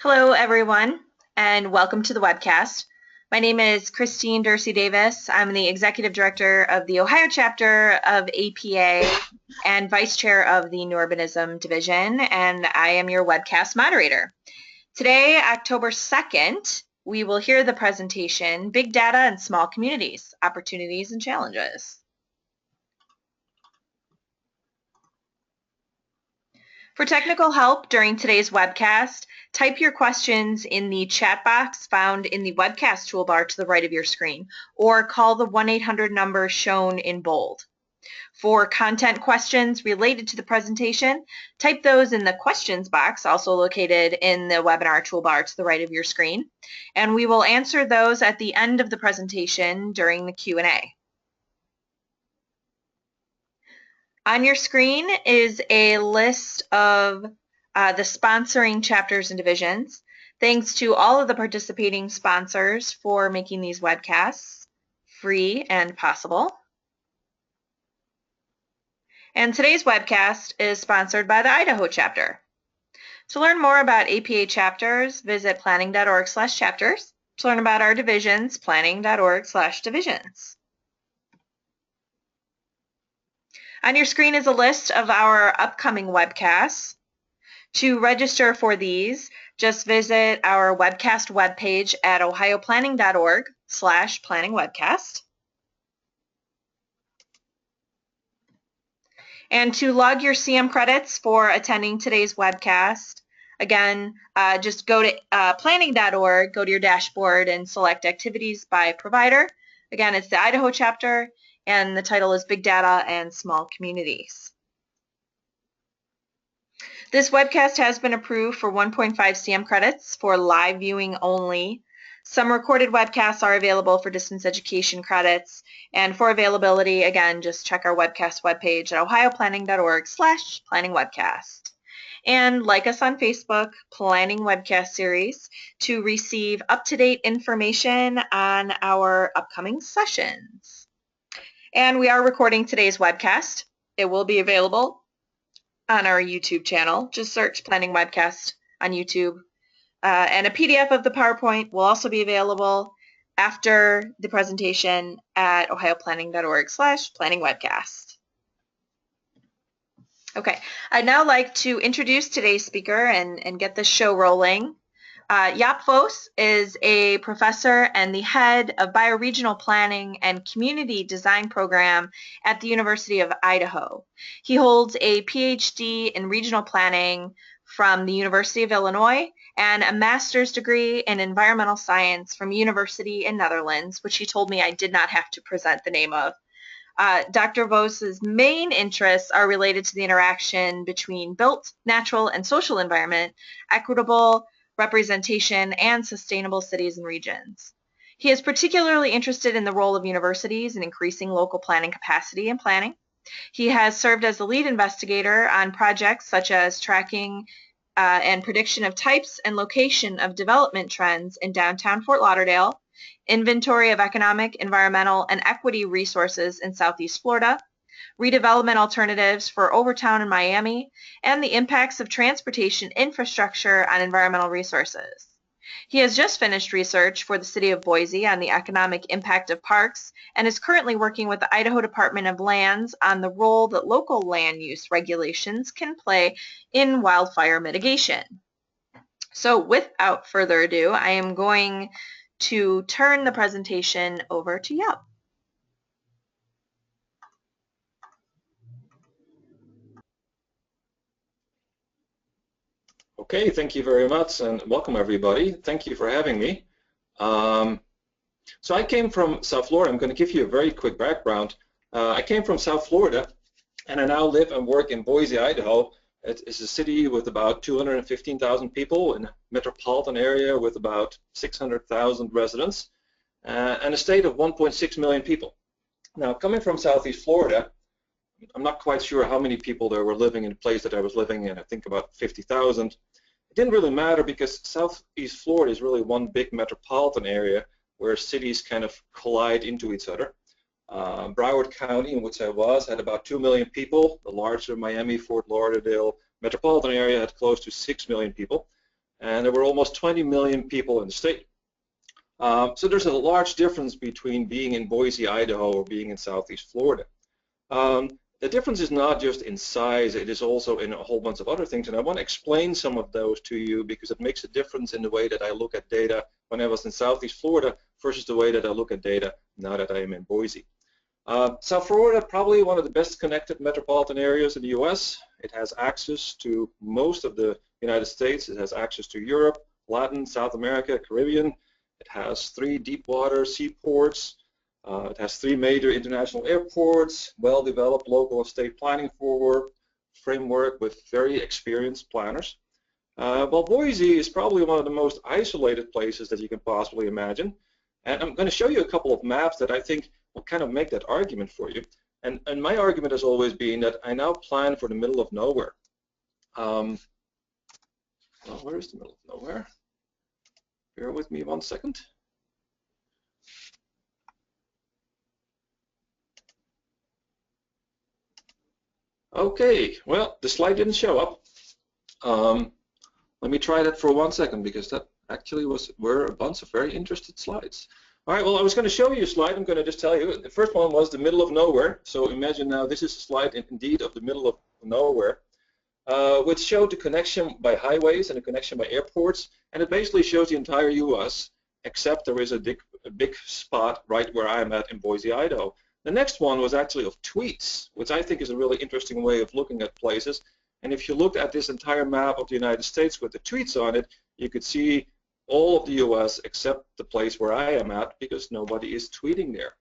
Hello, everyone, and welcome to the webcast. My name is Christine Dursey Davis. I'm the Executive Director of the Ohio Chapter of APA and Vice Chair of the New Urbanism Division, and I am your webcast moderator. Today, October 2nd, we will hear the presentation, Big Data and Small Communities, Opportunities and Challenges. For technical help during today's webcast, type your questions in the chat box found in the webcast toolbar to the right of your screen, or call the 1-800 number shown in bold. For content questions related to the presentation, type those in the questions box, also located in the webinar toolbar to the right of your screen, and we will answer those at the end of the presentation during the Q&A. On your screen is a list of the sponsoring chapters and divisions. Thanks to all of the participating sponsors for making these webcasts free and possible. And today's webcast is sponsored by the Idaho Chapter. To learn more about APA chapters, visit planning.org/chapters. To learn about our divisions, planning.org/divisions. On your screen is a list of our upcoming webcasts. To register for these, just visit our webcast webpage at ohioplanning.org/planningwebcast. And to log your CM credits for attending today's webcast, again, just go to planning.org, go to your dashboard and select activities by provider. Again, it's the Idaho chapter, and the title is Big Data and Small Communities. This webcast has been approved for 1.5 CM credits for live viewing only. Some recorded webcasts are available for distance education credits, and for availability, again, just check our webcast webpage at ohioplanning.org/planningwebcast. And like us on Facebook, Planning Webcast Series, to receive up-to-date information on our upcoming sessions. And we are recording today's webcast. It will be available on our YouTube channel. Just search Planning Webcast on YouTube. And a PDF of the PowerPoint will also be available after the presentation at ohioplanning.org/planningwebcast. Okay, I'd now like to introduce today's speaker and get the show rolling. Jaap Vos is a professor and the head of bioregional planning and community design program at the University of Idaho. He holds a PhD in regional planning from the University of Illinois and a master's degree in environmental science from University in Netherlands, which he told me I did not have to present the name of. Dr. Vos's main interests are related to the interaction between built, natural, and social environment, equitable representation, and sustainable cities and regions. He is particularly interested in the role of universities in increasing local planning capacity and planning. He has served as the lead investigator on projects such as tracking and prediction of types and location of development trends in downtown Fort Lauderdale, inventory of economic, environmental, and equity resources in Southeast Florida, redevelopment alternatives for Overtown and Miami, and the impacts of transportation infrastructure on environmental resources. He has just finished research for the city of Boise on the economic impact of parks and is currently working with the Idaho Department of Lands on the role that local land use regulations can play in wildfire mitigation. So without further ado, I am going to turn the presentation over to Jaap. Okay, thank you very much and welcome everybody. Thank you for having me. So I came from South Florida. I'm going to give you a very quick background. I came from South Florida and I now live and work in Boise, Idaho. It is a city with about 215,000 people in a metropolitan area with about 600,000 residents and a state of 1.6 million people. Now, coming from Southeast Florida, I'm not quite sure how many people there were living in the place that I was living in. I think about 50,000. It didn't really matter because Southeast Florida is really one big metropolitan area where cities kind of collide into each other. Broward County, in which I was, had about 2 million people. The larger Miami, Fort Lauderdale metropolitan area had close to 6 million people. and there were almost 20 million people in the state. So there's a large difference between being in Boise, Idaho, or being in Southeast Florida. The difference is not just in size, it is also in a whole bunch of other things, and I want to explain some of those to you because it makes a difference in the way that I look at data when I was in Southeast Florida versus the way that I look at data now that I am in Boise. South Florida, probably one of the best connected metropolitan areas in the US. It has access to most of the United States. It has access to Europe, Latin, South America, Caribbean. It has 3 deep water seaports. It has 3 major international airports, well-developed local and state planning framework with very experienced planners. Well, Boise is probably one of the most isolated places that you can possibly imagine. And I'm going to show you a couple of maps that I think will kind of make that argument for you. And my argument has always been that I now plan for the middle of nowhere. Well, where is the middle of nowhere? Bear with me 1 second. Okay, well, the slide didn't show up. Let me try that for 1 second because that actually were a bunch of very interesting slides. All right, well, I was going to show you a slide. I'm going to just tell you. The first one was the middle of nowhere. So imagine now this is a slide indeed of the middle of nowhere, which showed the connection by highways and the connection by airports. And it basically shows the entire US, except there is a big spot right where I'm at in Boise, Idaho. The next one was actually of tweets, which I think is a really interesting way of looking at places. And if you looked at this entire map of the United States with the tweets on it, you could see all of the US except the place where I am at because nobody is tweeting there.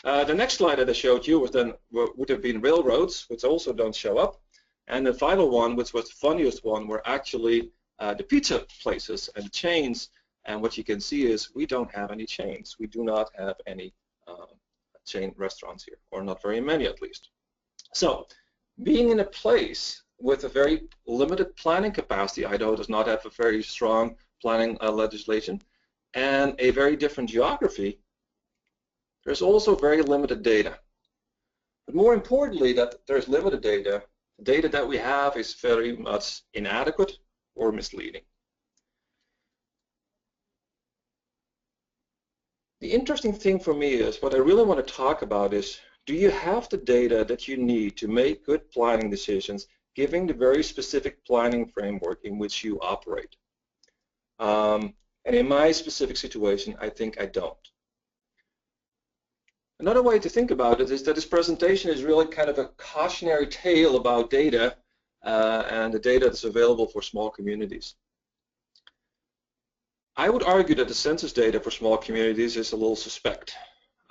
The next slide that I showed you would have been railroads, which also don't show up. And the final one, which was the funniest one, were actually the pizza places and chains. And what you can see is we don't have any chains. We do not have any chain restaurants here, or not very many at least. So being in a place with a very limited planning capacity, Idaho does not have a very strong planning legislation, and a very different geography, there's also very limited data. But more importantly, that there's limited data, the data that we have is very much inadequate or misleading. The interesting thing for me is, what I really want to talk about is, do you have the data that you need to make good planning decisions, given the very specific planning framework in which you operate? And in my specific situation, I think I don't. Another way to think about it is that this presentation is really kind of a cautionary tale about data and the data that's available for small communities. I would argue that the census data for small communities is a little suspect.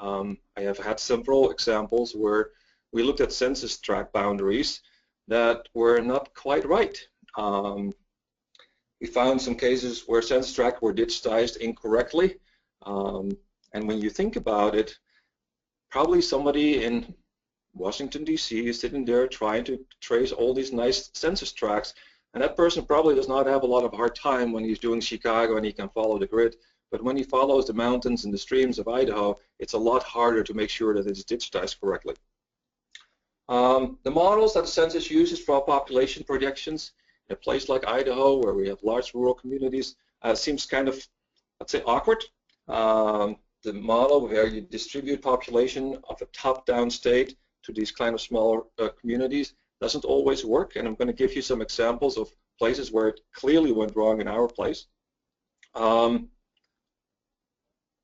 I have had several examples where we looked at census tract boundaries that were not quite right. We found some cases where census tracts were digitized incorrectly, and when you think about it, probably somebody in Washington, D.C. is sitting there trying to trace all these nice census tracts, and that person probably does not have a lot of hard time when he's doing Chicago and he can follow the grid. But when he follows the mountains and the streams of Idaho, it's a lot harder to make sure that it's digitized correctly. The models that the census uses for population projections in a place like Idaho, where we have large rural communities, seems kind of, let's say, awkward. The model where you distribute population of a top-down state to these kind of smaller communities doesn't always work, and I'm going to give you some examples of places where it clearly went wrong in our place.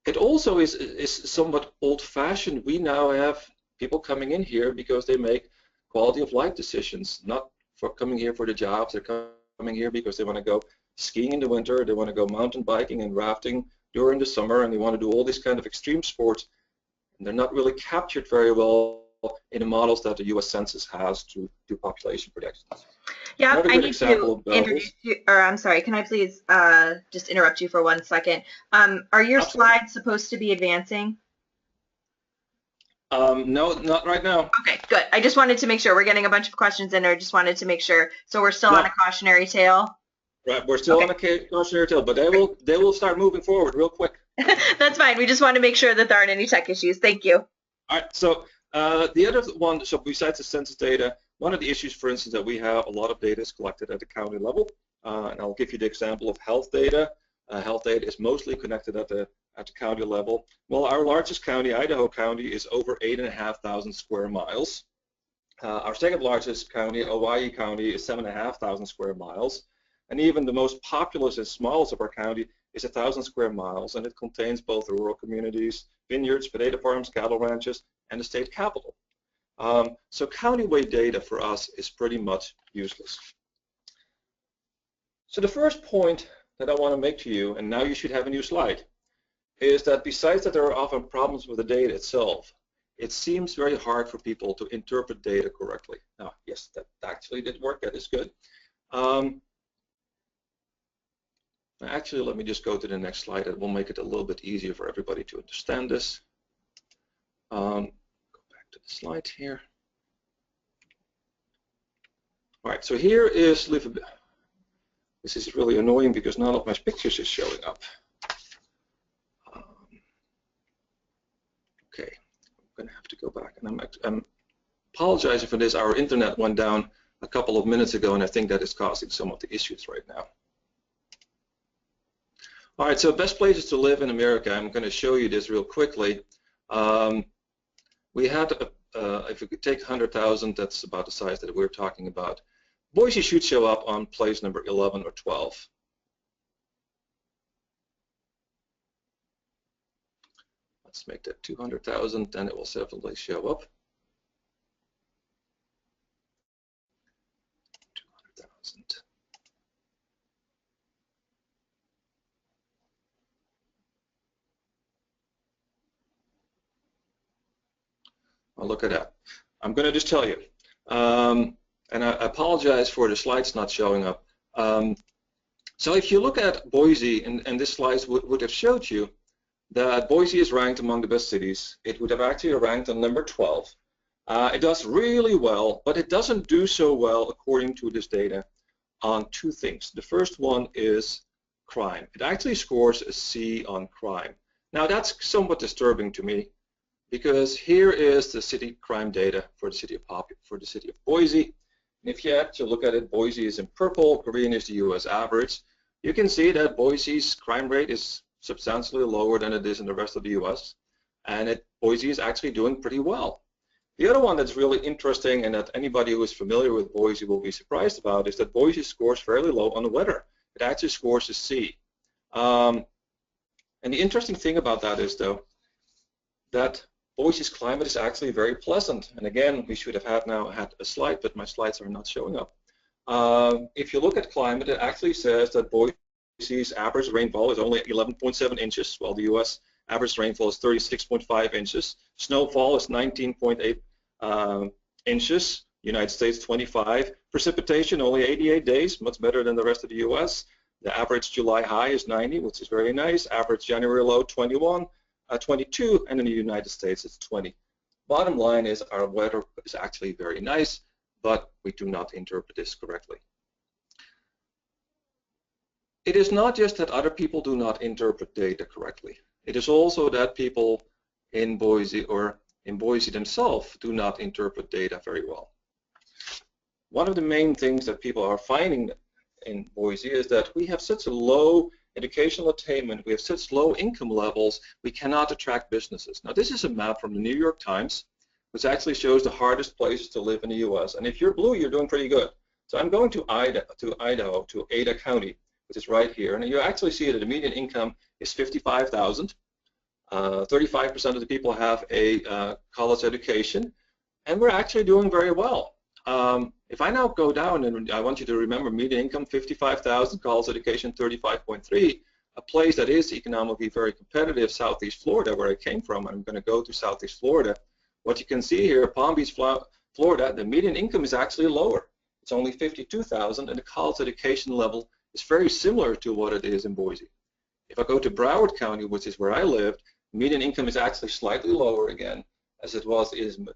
It also is somewhat old-fashioned. We now have people coming in here because they make quality of life decisions, not for coming here for the jobs. They're coming here because they want to go skiing in the winter, they want to go mountain biking and rafting during the summer, and they want to do all these kind of extreme sports, and they're not really captured very well in the models that the US Census has to do population projections. Yeah, I need to introduce you, or I'm sorry, can I please just interrupt you for 1 second? Are your slides supposed to be advancing? No, not right now. Okay, good. I just wanted to make sure. We're getting a bunch of questions in there. Just wanted to make sure. So we're still on a cautionary tale? Right, we're still on a cautionary tale, but they will start moving forward real quick. That's fine. We just want to make sure that there aren't any tech issues. Thank you. All right, so the other one, so besides the census data, One of the issues, for instance, that we have a lot of data is collected at the county level, and I'll give you the example of health data. Health data is mostly connected at the county level. Well, our largest county, Idaho County, is over 8,500 square miles. Our second largest county, Hawaii County, is 7,500 square miles. And even the most populous and smallest of our county is 1,000 square miles, and it contains both the rural communities, vineyards, potato farms, cattle ranches, and the state capital. So county-wide data for us is pretty much useless. So the first point that I want to make to you, and now you should have a new slide, is that besides that there are often problems with the data itself, it seems very hard for people to interpret data correctly. Now, yes, that actually did work. That is good. Actually, let me just go to the next slide. It will make it a little bit easier for everybody to understand this. Go back to the slide here. All right, so here is livability. This is really annoying because none of my pictures is showing up. Okay, I'm going to have to go back, and I'm apologizing for this. Our internet went down a couple of minutes ago, and I think that is causing some of the issues right now. All right, so best places to live in America. I'm going to show you this real quickly. We had, if we could take 100,000, that's about the size that we're talking about. Boise should show up on place number 11 or 12. Let's make that 200,000, then it will definitely show up. 200,000. Well, look at that. I'm going to just tell you, and I apologize for the slides not showing up. So if you look at Boise, and this slide would have showed you that Boise is ranked among the best cities. It would have actually ranked on number 12. It does really well, but it doesn't do so well according to this data on two things. The first one is crime. It actually scores a C on crime. Now that's somewhat disturbing to me, because here is the city crime data for the city of Boise. And if you actually look at it, Boise is in purple, green is the US average. You can see that Boise's crime rate is substantially lower than it is in the rest of the US, and Boise is actually doing pretty well. The other one that's really interesting, and that anybody who is familiar with Boise will be surprised about, is that Boise scores fairly low on the weather. It actually scores a C. And the interesting thing about that is, though, that Boise's climate is actually very pleasant. And again, we should have had a slide, but my slides are not showing up. If you look at climate, it actually says that Boise's average rainfall is only 11.7 inches, while the US average rainfall is 36.5 inches. Snowfall is 19.8 inches, United States 25. Precipitation only 88 days, much better than the rest of the US. The average July high is 90, which is very nice. Average January low 21. 22, and in the United States it's 20. Bottom line is our weather is actually very nice, but we do not interpret this correctly. It is not just that other people do not interpret data correctly. It is also that people in Boise or in Boise themselves do not interpret data very well. One of the main things that people are finding in Boise is that we have such a low educational attainment, we have such low income levels, we cannot attract businesses. Now this is a map from the New York Times, which actually shows the hardest places to live in the US. And if you're blue, you're doing pretty good. So I'm going to Idaho, to Ada County, which is right here. And you actually see that the median income is $55,000. 35% of the people have a college education, and we're actually doing very well. If I now go down, and I want you to remember median income 55,000, college education 35.3, a place that is economically very competitive, Southeast Florida, where I came from. I'm going to go to Southeast Florida. What you can see here, Palm Beach, Florida, the median income is actually lower. It's only 52,000, and the college education level is very similar to what it is in Boise. If I go to Broward County, which is where I lived, median income is actually slightly lower again, as it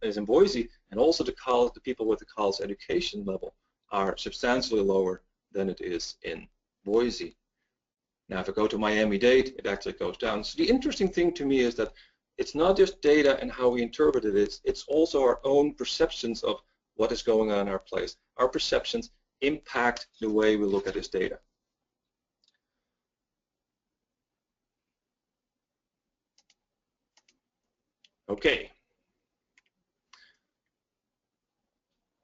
is in Boise, and also the people with the college education level are substantially lower than it is in Boise. Now, if I go to Miami-Dade, it actually goes down. So the interesting thing to me is that it's not just data and how we interpret it, it's also our own perceptions of what is going on in our place. Our perceptions impact the way we look at this data. Okay.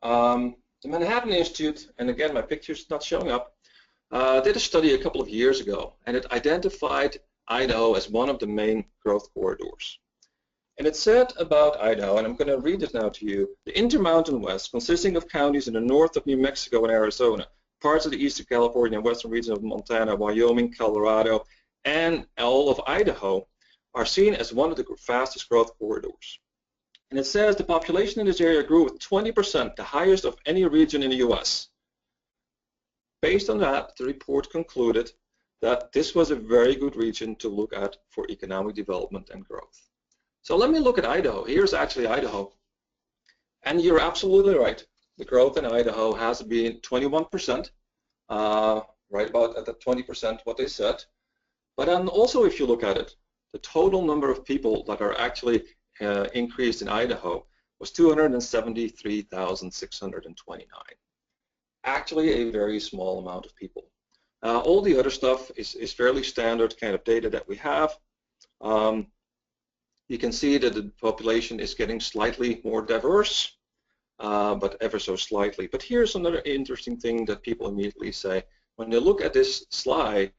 The Manhattan Institute, and again my picture's not showing up, did a study a couple of years ago, and it identified Idaho as one of the main growth corridors. And it said about Idaho, and I'm going to read it now to you, the Intermountain West, consisting of counties in the north of New Mexico and Arizona, parts of the eastern California and western region of Montana, Wyoming, Colorado, and all of Idaho, are seen as one of the fastest growth corridors. And it says the population in this area grew with 20%, the highest of any region in the US. Based on that, the report concluded that this was a very good region to look at for economic development and growth. So let me look at Idaho. Here's actually Idaho. And you're absolutely right. The growth in Idaho has been 21%, right about at the 20% what they said. But then also if you look at it, the total number of people that are actually increased in Idaho was 273,629. Actually a very small amount of people. All the other stuff is fairly standard kind of data that we have. You can see that the population is getting slightly more diverse, but ever so slightly. But here's another interesting thing that people immediately say. When they look at this slide,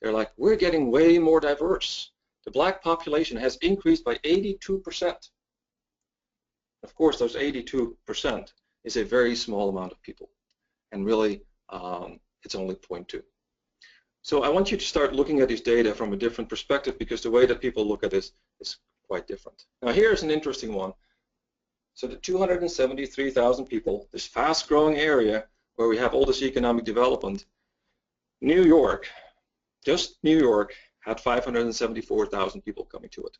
they're like, we're getting way more diverse. The black population has increased by 82%. Of course, those 82% is a very small amount of people, and really it's only 0.2. So I want you to start looking at these data from a different perspective, because the way that people look at this is quite different. Now here's an interesting one. So the 273,000 people, this fast-growing area where we have all this economic development, New York, just New York, had 574,000 people coming to it.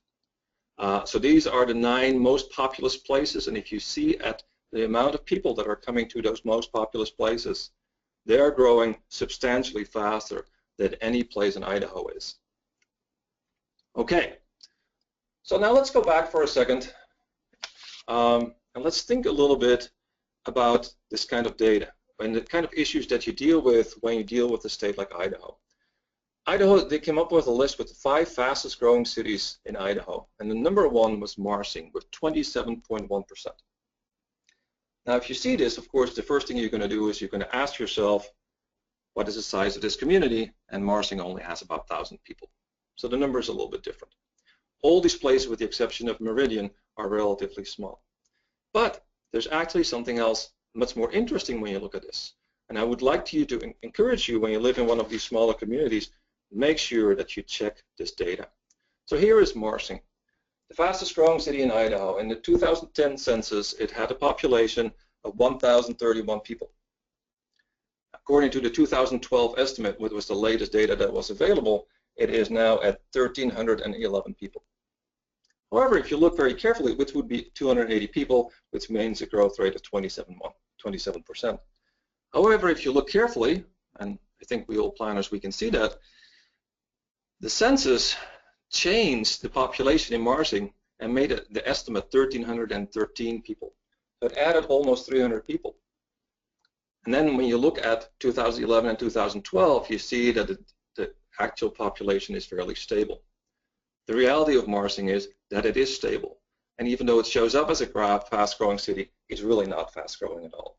So these are the 9 most populous places, and if you see at the amount of people that are coming to those most populous places, they are growing substantially faster than any place in Idaho is. Okay, so now let's go back for a second, and let's think a little bit about this kind of data and the kind of issues that you deal with when you deal with a state like Idaho. Idaho, they came up with a list with the 5 fastest growing cities in Idaho, and the number 1 was Marsing with 27.1%. Now if you see this, of course, the first thing you're going to do is you're going to ask yourself, what is the size of this community? And Marsing only has about 1,000 people. So the number is a little bit different. All these places, with the exception of Meridian, are relatively small. But there's actually something else much more interesting when you look at this. And I would like you to encourage you, when you live in one of these smaller communities, make sure that you check this data. So here is Marsing, the fastest growing city in Idaho. In the 2010 census, it had a population of 1,031 people. According to the 2012 estimate, which was the latest data that was available, it is now at 1,311 people. However, if you look very carefully, which would be 280 people, which means a growth rate of 27%. However, if you look carefully, and I think we all planners, we can see that, the census changed the population in Marsing and made it, the estimate 1,313 people. So it added almost 300 people. And then when you look at 2011 and 2012, you see that the actual population is fairly stable. The reality of Marsing is that it is stable. And even though it shows up as a fast-growing city, it's really not fast-growing at all.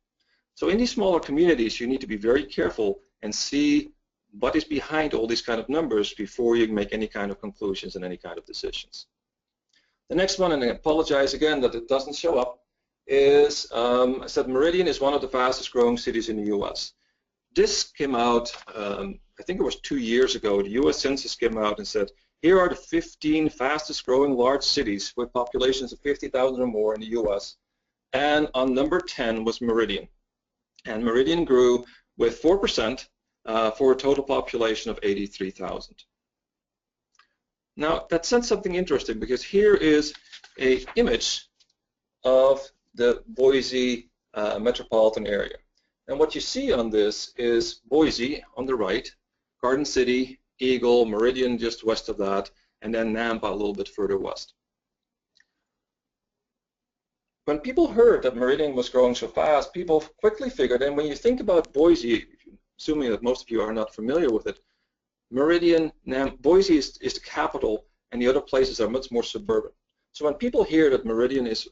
So in these smaller communities, you need to be very careful and see what is behind all these kind of numbers before you make any kind of conclusions and any kind of decisions. The next one, and I apologize again that it doesn't show up, is I said Meridian is one of the fastest growing cities in the US. This came out, I think it was 2 years ago. The US Census came out and said, here are the 15 fastest growing large cities with populations of 50,000 or more in the US. And on number 10 was Meridian. And Meridian grew with 4%. For a total population of 83,000. Now that says something interesting, because here is an image of the Boise metropolitan area. And what you see on this is Boise on the right, Garden City, Eagle, Meridian just west of that, and then Nampa a little bit further west. when people heard that Meridian was growing so fast, people quickly figured, and when you think about Boise, assuming that most of you are not familiar with it, Meridian, now Boise is the capital, and the other places are much more suburban. So when people hear that Meridian is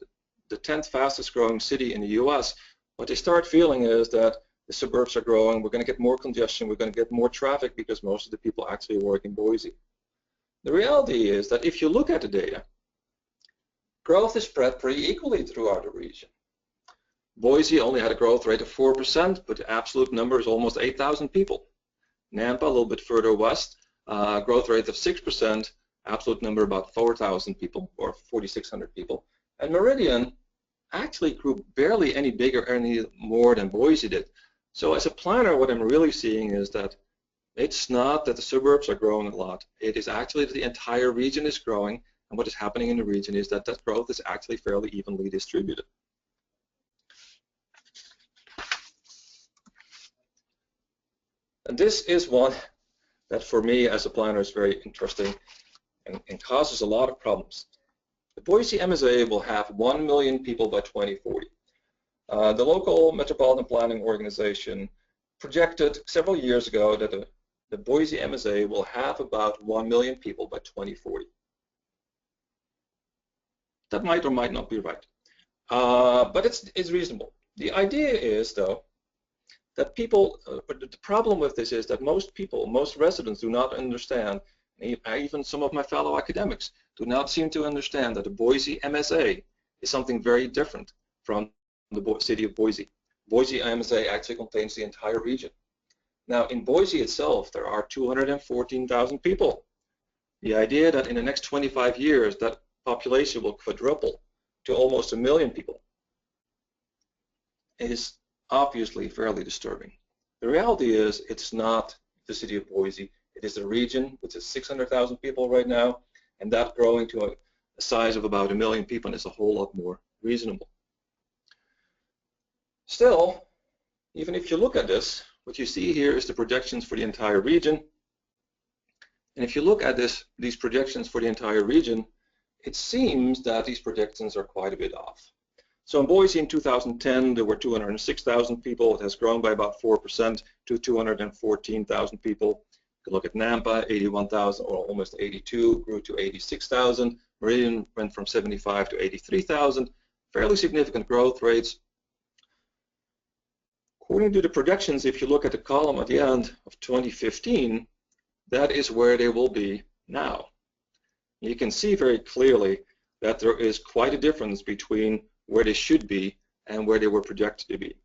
the 10th fastest growing city in the US, what they start feeling is that the suburbs are growing, we're going to get more congestion, we're going to get more traffic because most of the people actually work in Boise. The reality is that if you look at the data, growth is spread pretty equally throughout the region. Boise only had a growth rate of 4%, but the absolute number is almost 8,000 people. Nampa, a little bit further west, growth rate of 6%, absolute number about 4,000 people or 4,600 people. And Meridian actually grew barely any bigger, any more than Boise did. So as a planner, what I'm really seeing is that it's not that the suburbs are growing a lot. It is actually that the entire region is growing, and what is happening in the region is that that growth is actually fairly evenly distributed. And this is one that for me as a planner is very interesting and causes a lot of problems. The Boise MSA will have 1 million people by 2040. The local metropolitan planning organization projected several years ago that the Boise MSA will have about 1 million people by 2040. That might or might not be right, but it's reasonable. The idea is, though, that people, the problem with this is that most people, most residents do not understand, even some of my fellow academics, do not seem to understand that the Boise MSA is something very different from the city of Boise. Boise MSA actually contains the entire region. Now, in Boise itself, there are 214,000 people. The idea that in the next 25 years, that population will quadruple to almost 1 million people is obviously fairly disturbing. The reality is it's not the city of Boise. It is the region, which is 600,000 people right now, and that growing to a size of about 1 million people is a whole lot more reasonable. Still, even if you look at this, what you see here is the projections for the entire region. And if you look at these projections for the entire region, it seems that these projections are quite a bit off. So in Boise in 2010, there were 206,000 people. It has grown by about 4% to 214,000 people. You can look at Nampa, 81,000 or almost 82, grew to 86,000. Meridian went from 75 to 83,000. Fairly significant growth rates. According to the projections, if you look at the column at the end of 2015, that is where they will be now. You can see very clearly that there is quite a difference between where they should be and where they were projected to be.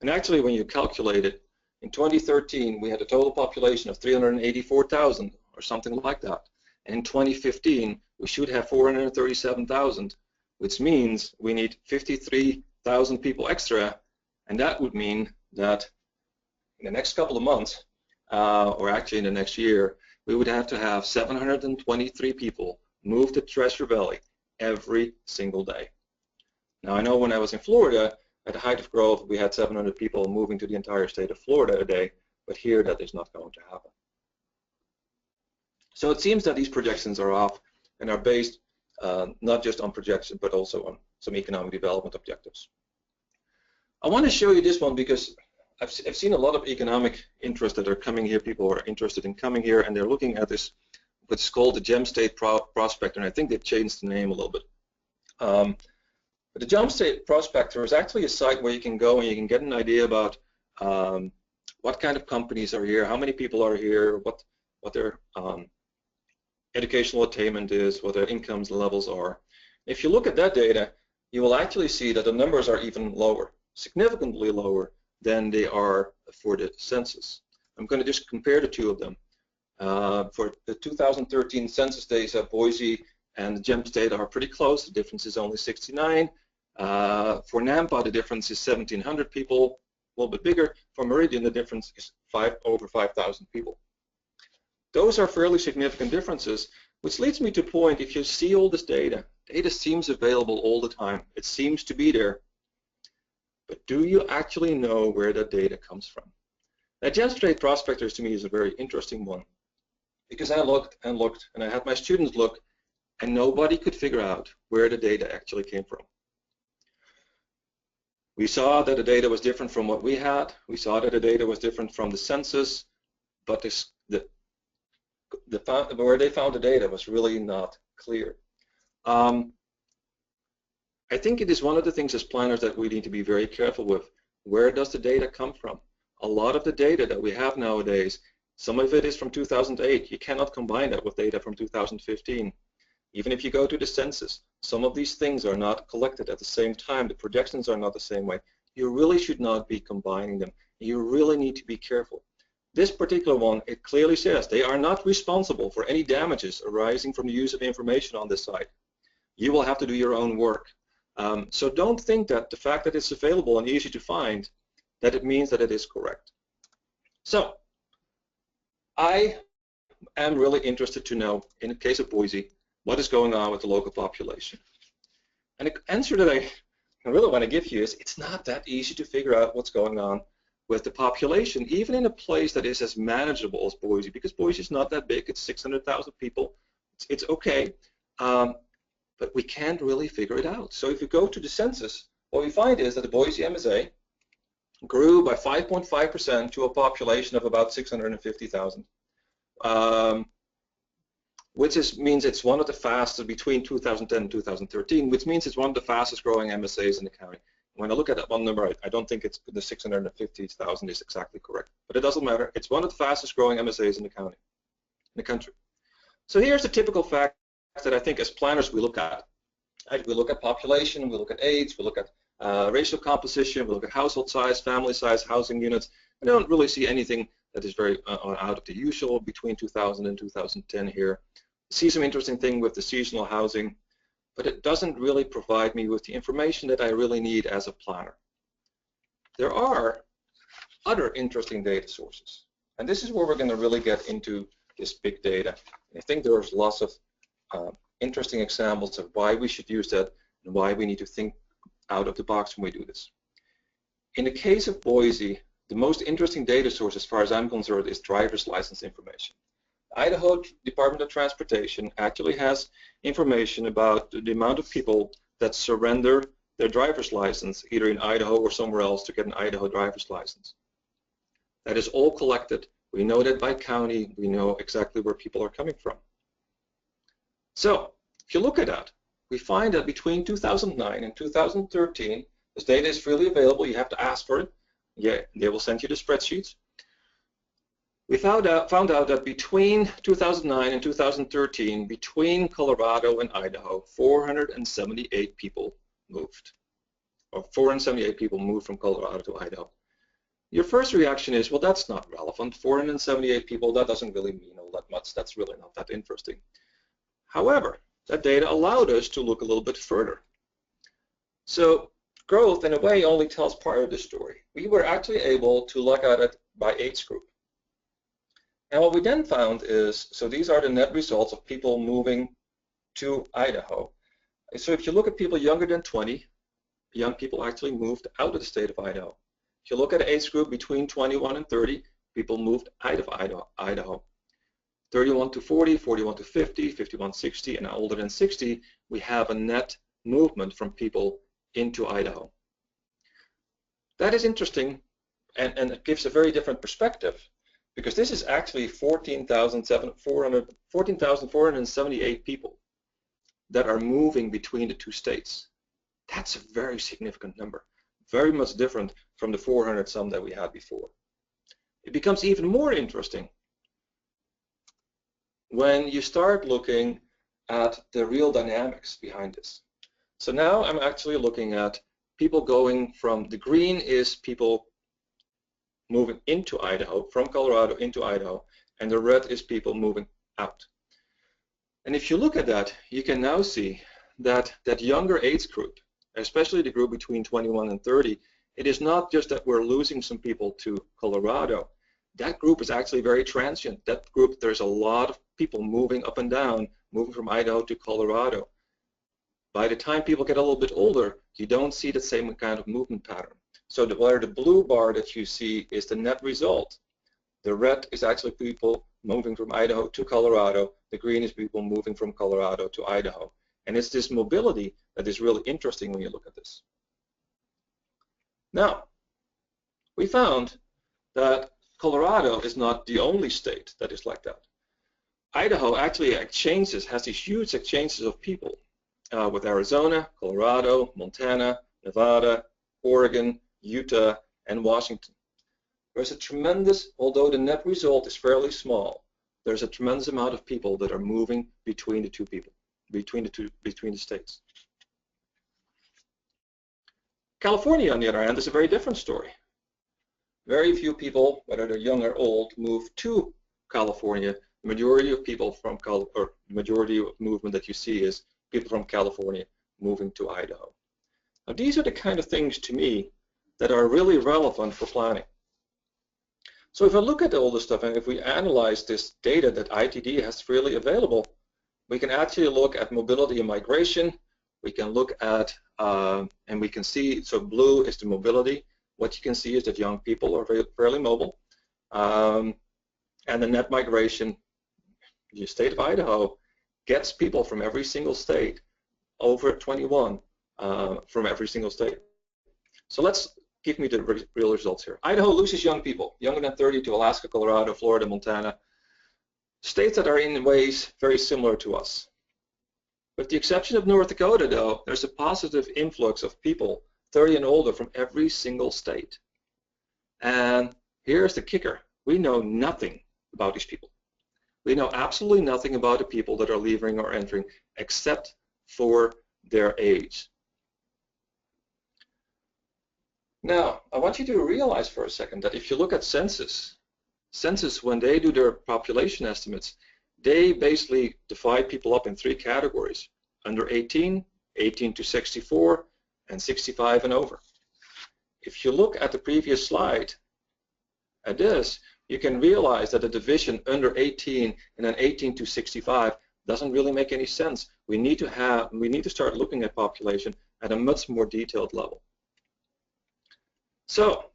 And actually, when you calculate it, in 2013, we had a total population of 384,000 or something like that. And in 2015, we should have 437,000, which means we need 53,000 people extra. And that would mean that in the next couple of months, or actually in the next year, we would have to have 723 people move to Treasure Valley every single day. Now, I know when I was in Florida, at the height of growth, we had 700 people moving to the entire state of Florida a day, but here that is not going to happen. So it seems that these projections are off and are based not just on projections, but also on some economic development objectives. I want to show you this one because I've seen a lot of economic interest that are coming here. People are interested in coming here, and they're looking at this, what's called the Gem State Prospector, and I think they've changed the name a little bit. But the Gem State Prospector is actually a site where you can go and you can get an idea about what kind of companies are here, how many people are here, what their educational attainment is, what their incomes levels are. If you look at that data, you will actually see that the numbers are even lower, significantly lower than they are for the census. I'm going to just compare the two of them. For the 2013 census data, Boise and the Gem State are pretty close. The difference is only 69. For Nampa, the difference is 1,700 people, a little bit bigger. For Meridian, the difference is over 5,000 people. Those are fairly significant differences, which leads me to a point, if you see all this data, data seems available all the time. It seems to be there. But do you actually know where that data comes from? Now, Gem State Prospectors to me is a very interesting one because I looked and looked and I had my students look and nobody could figure out where the data actually came from. We saw that the data was different from what we had. We saw that the data was different from the census, but where they found the data was really not clear. I think it is one of the things as planners that we need to be very careful with. Where does the data come from? A lot of the data that we have nowadays, some of it is from 2008. You cannot combine that with data from 2015. Even if you go to the census, some of these things are not collected at the same time. The projections are not the same way. You really should not be combining them. You really need to be careful. This particular one, it clearly says they are not responsible for any damages arising from the use of information on this site. You will have to do your own work. So don't think that the fact that it's available and easy to find, that it means that it is correct. So I am really interested to know, in the case of Boise, what is going on with the local population. And the answer that I really want to give you is it's not that easy to figure out what's going on with the population, even in a place that is as manageable as Boise, because Boise is not that big. It's 600,000 people. It's okay. But we can't really figure it out. So if you go to the census, what we find is that the Boise MSA grew by 5.5% to a population of about 650,000, which means it's one of the fastest between 2010 and 2013, which means it's one of the fastest growing MSAs in the county. When I look at that one number, I don't think it's the 650,000 is exactly correct, but it doesn't matter. It's one of the fastest growing MSAs in the county, in the country. So here's the typical fact that I think as planners we look at. We look at population, we look at age, we look at racial composition, we look at household size, family size, housing units. I don't really see anything that is very out of the usual between 2000 and 2010 here. See some interesting thing with the seasonal housing, but it doesn't really provide me with the information that I really need as a planner. There are other interesting data sources, and this is where we're going to really get into this big data. I think there's lots of interesting examples of why we should use that and why we need to think out of the box when we do this. In the case of Boise, the most interesting data source as far as I'm concerned is driver's license information. Idaho Department of Transportation actually has information about the amount of people that surrender their driver's license either in Idaho or somewhere else to get an Idaho driver's license. That is all collected. We know that by county. We know exactly where people are coming from. So if you look at that, we find that between 2009 and 2013, this data is freely available. You have to ask for it. Yeah, they will send you the spreadsheets. We found out that between 2009 and 2013, between Colorado and Idaho, 478 people moved, or 478 people moved from Colorado to Idaho. Your first reaction is, well, that's not relevant. 478 people, that doesn't really mean all that much. That's really not that interesting. However, that data allowed us to look a little bit further. So growth, in a way, only tells part of the story. We were actually able to look at it by age group. And what we then found is, so these are the net results of people moving to Idaho. So if you look at people younger than 20, young people actually moved out of the state of Idaho. If you look at the age group between 21 and 30, people moved out of Idaho. 31 to 40, 41 to 50, 51 to 60, and older than 60, we have a net movement from people into Idaho. That is interesting, and it gives a very different perspective, because this is actually 14,478 people that are moving between the two states. That's a very significant number, very much different from the 400 some that we had before. It becomes even more interesting when you start looking at the real dynamics behind this. So now I'm actually looking at people going from, the green is people moving into Idaho, from Colorado into Idaho, and the red is people moving out. And if you look at that, you can now see that that younger age group, especially the group between 21 and 30, it is not just that we're losing some people to Colorado. That group is actually very transient. That group, there's a lot of people moving up and down, moving from Idaho to Colorado. By the time people get a little bit older, you don't see the same kind of movement pattern. So where the blue bar that you see is the net result. The red is actually people moving from Idaho to Colorado. The green is people moving from Colorado to Idaho. And it's this mobility that is really interesting when you look at this. Now, we found that Colorado is not the only state that is like that. Idaho actually has these huge exchanges of people with Arizona, Colorado, Montana, Nevada, Oregon, Utah, and Washington. There's a tremendous, although the net result is fairly small, there's a tremendous amount of people that are moving between the states. California, on the other hand, is a very different story. Very few people, whether they're young or old, move to California. The majority of people the majority of movement that you see is people from California moving to Idaho. Now, these are the kind of things to me that are really relevant for planning. So if I look at all this stuff and if we analyze this data that ITD has freely available, we can actually look at mobility and migration. We can look at, and we can see, so blue is the mobility. What you can see is that young people are fairly mobile. And the net migration, the state of Idaho gets people from every single state, over 21 from every single state. So let's give me the real results here. Idaho loses young people, younger than 30, to Alaska, Colorado, Florida, Montana, states that are in ways very similar to us. With the exception of North Dakota, though, there's a positive influx of people 30 and older from every single state. And here's the kicker. We know nothing about these people. We know absolutely nothing about the people that are leaving or entering except for their age. Now, I want you to realize for a second that if you look at census, when they do their population estimates, they basically divide people up in 3 categories: under 18, 18 to 64, and 65 and over. If you look at the previous slide, at this, you can realize that the division under 18 and then 18 to 65 doesn't really make any sense. We need to start looking at population at a much more detailed level. So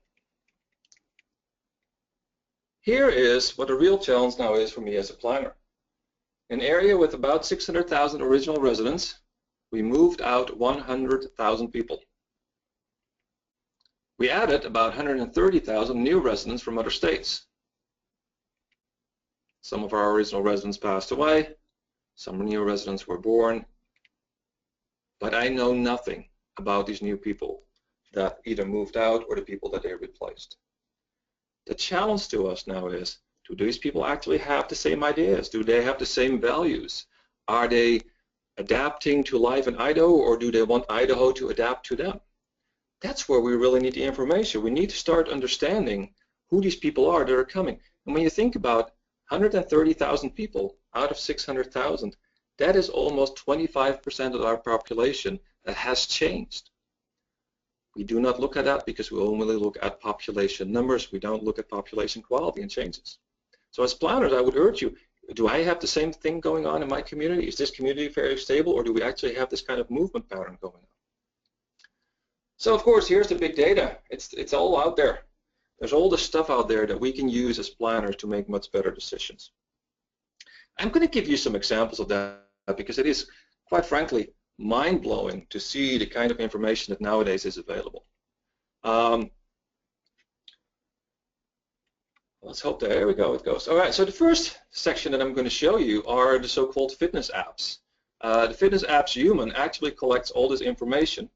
here is what a real challenge now is for me as a planner. An area with about 600,000 original residents, we moved out 100,000 people. We added about 130,000 new residents from other states. Some of our original residents passed away, some new residents were born, but I know nothing about these new people that either moved out or the people that they replaced. The challenge to us now is, do these people actually have the same ideas? Do they have the same values? Are they adapting to life in Idaho, or do they want Idaho to adapt to them? That's where we really need the information. We need to start understanding who these people are that are coming. And when you think about 130,000 people out of 600,000, that is almost 25% of our population that has changed. We do not look at that because we only look at population numbers. We don't look at population quality and changes. So as planners, I would urge you, do I have the same thing going on in my community? Is this community fairly stable, or do we actually have this kind of movement pattern going on? So of course, here's the big data. It's all out there. There's all this stuff out there that we can use as planners to make much better decisions. I'm going to give you some examples of that because it is, quite frankly, mind-blowing to see the kind of information that nowadays is available. Let's hope that, there we go, it goes. All right, so the first section that I'm going to show you are the so-called fitness apps. The fitness apps Human actually collects all this information.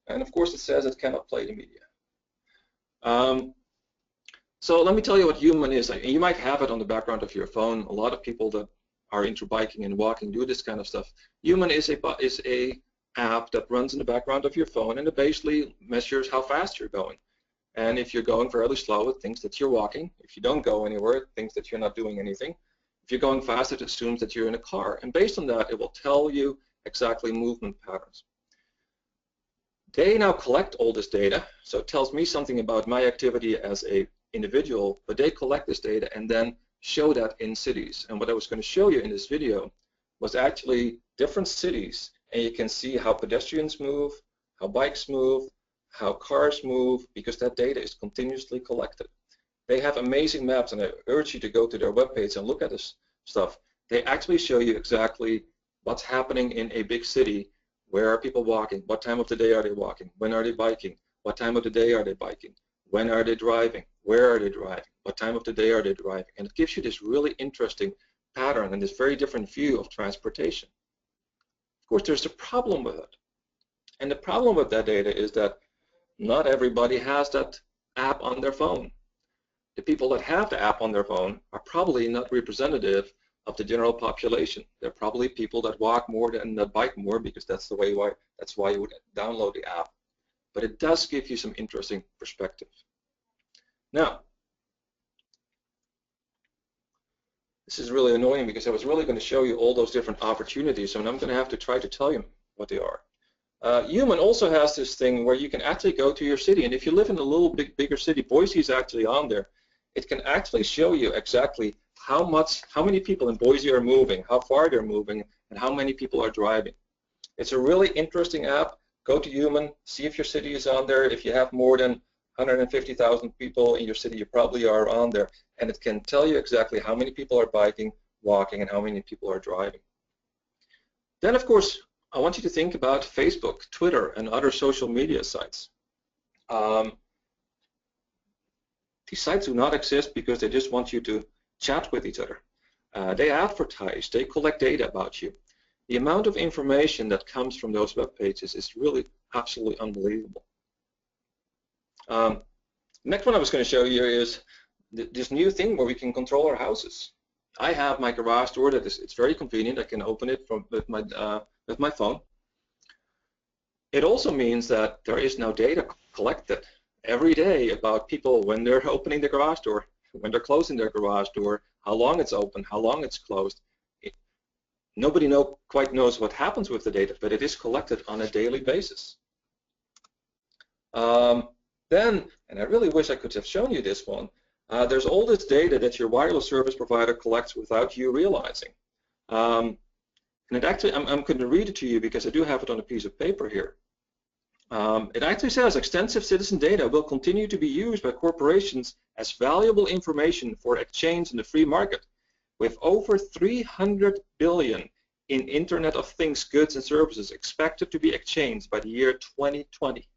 And of course it says it cannot play the media. So let me tell you what Human is. You might have it on the background of your phone. A lot of people that are into biking and walking do this kind of stuff. Human is a app that runs in the background of your phone, and it basically measures how fast you're going. And if you're going fairly slow, it thinks that you're walking. If you don't go anywhere, it thinks that you're not doing anything. If you're going fast, it assumes that you're in a car. And based on that, it will tell you exactly movement patterns. They now collect all this data, so it tells me something about my activity as an individual, but they collect this data and then show that in cities. And what I was going to show you in this video was actually different cities, and you can see how pedestrians move, how bikes move, how cars move, because that data is continuously collected. They have amazing maps, and I urge you to go to their webpage and look at this stuff. They actually show you exactly what's happening in a big city. Where are people walking? What time of the day are they walking? When are they biking? What time of the day are they biking? When are they driving? Where are they driving? What time of the day are they driving? And it gives you this really interesting pattern and this very different view of transportation. Of course, there's a problem with it. And the problem with that data is that not everybody has that app on their phone. The people that have the app on their phone are probably not representative of the general population. They're probably people that walk more than that bike more, because that's why you would download the app. But it does give you some interesting perspective. Now, this is really annoying because I was really going to show you all those different opportunities, and I'm going to have to try to tell you what they are. Human also has this thing where you can actually go to your city, and if you live in a little bigger city, Boise is actually on there. It can actually show you exactly how many people in Boise are moving, how far they're moving, and how many people are driving. It's a really interesting app. GoToHuman, see if your city is on there. If you have more than 150,000 people in your city, you probably are on there, and it can tell you exactly how many people are biking, walking, and how many people are driving. Then, of course, I want you to think about Facebook, Twitter, and other social media sites. These sites do not exist because they just want you to chat with each other. They advertise, they collect data about you. The amount of information that comes from those web pages is really absolutely unbelievable. Next one I was going to show you is this new thing where we can control our houses. I have my garage door that it's very convenient. I can open it with my phone. It also means that there is now data collected every day about people when they're opening the garage door, when they're closing their garage door, how long it's open, how long it's closed. Nobody quite knows what happens with the data, but it is collected on a daily basis. Then, and I really wish I could have shown you this one, there's all this data that your wireless service provider collects without you realizing. And it actually, I'm going to read it to you because I do have it on a piece of paper here. It actually says extensive citizen data will continue to be used by corporations as valuable information for exchange in the free market, with over 300 billion in Internet of Things goods and services expected to be exchanged by the year 2020.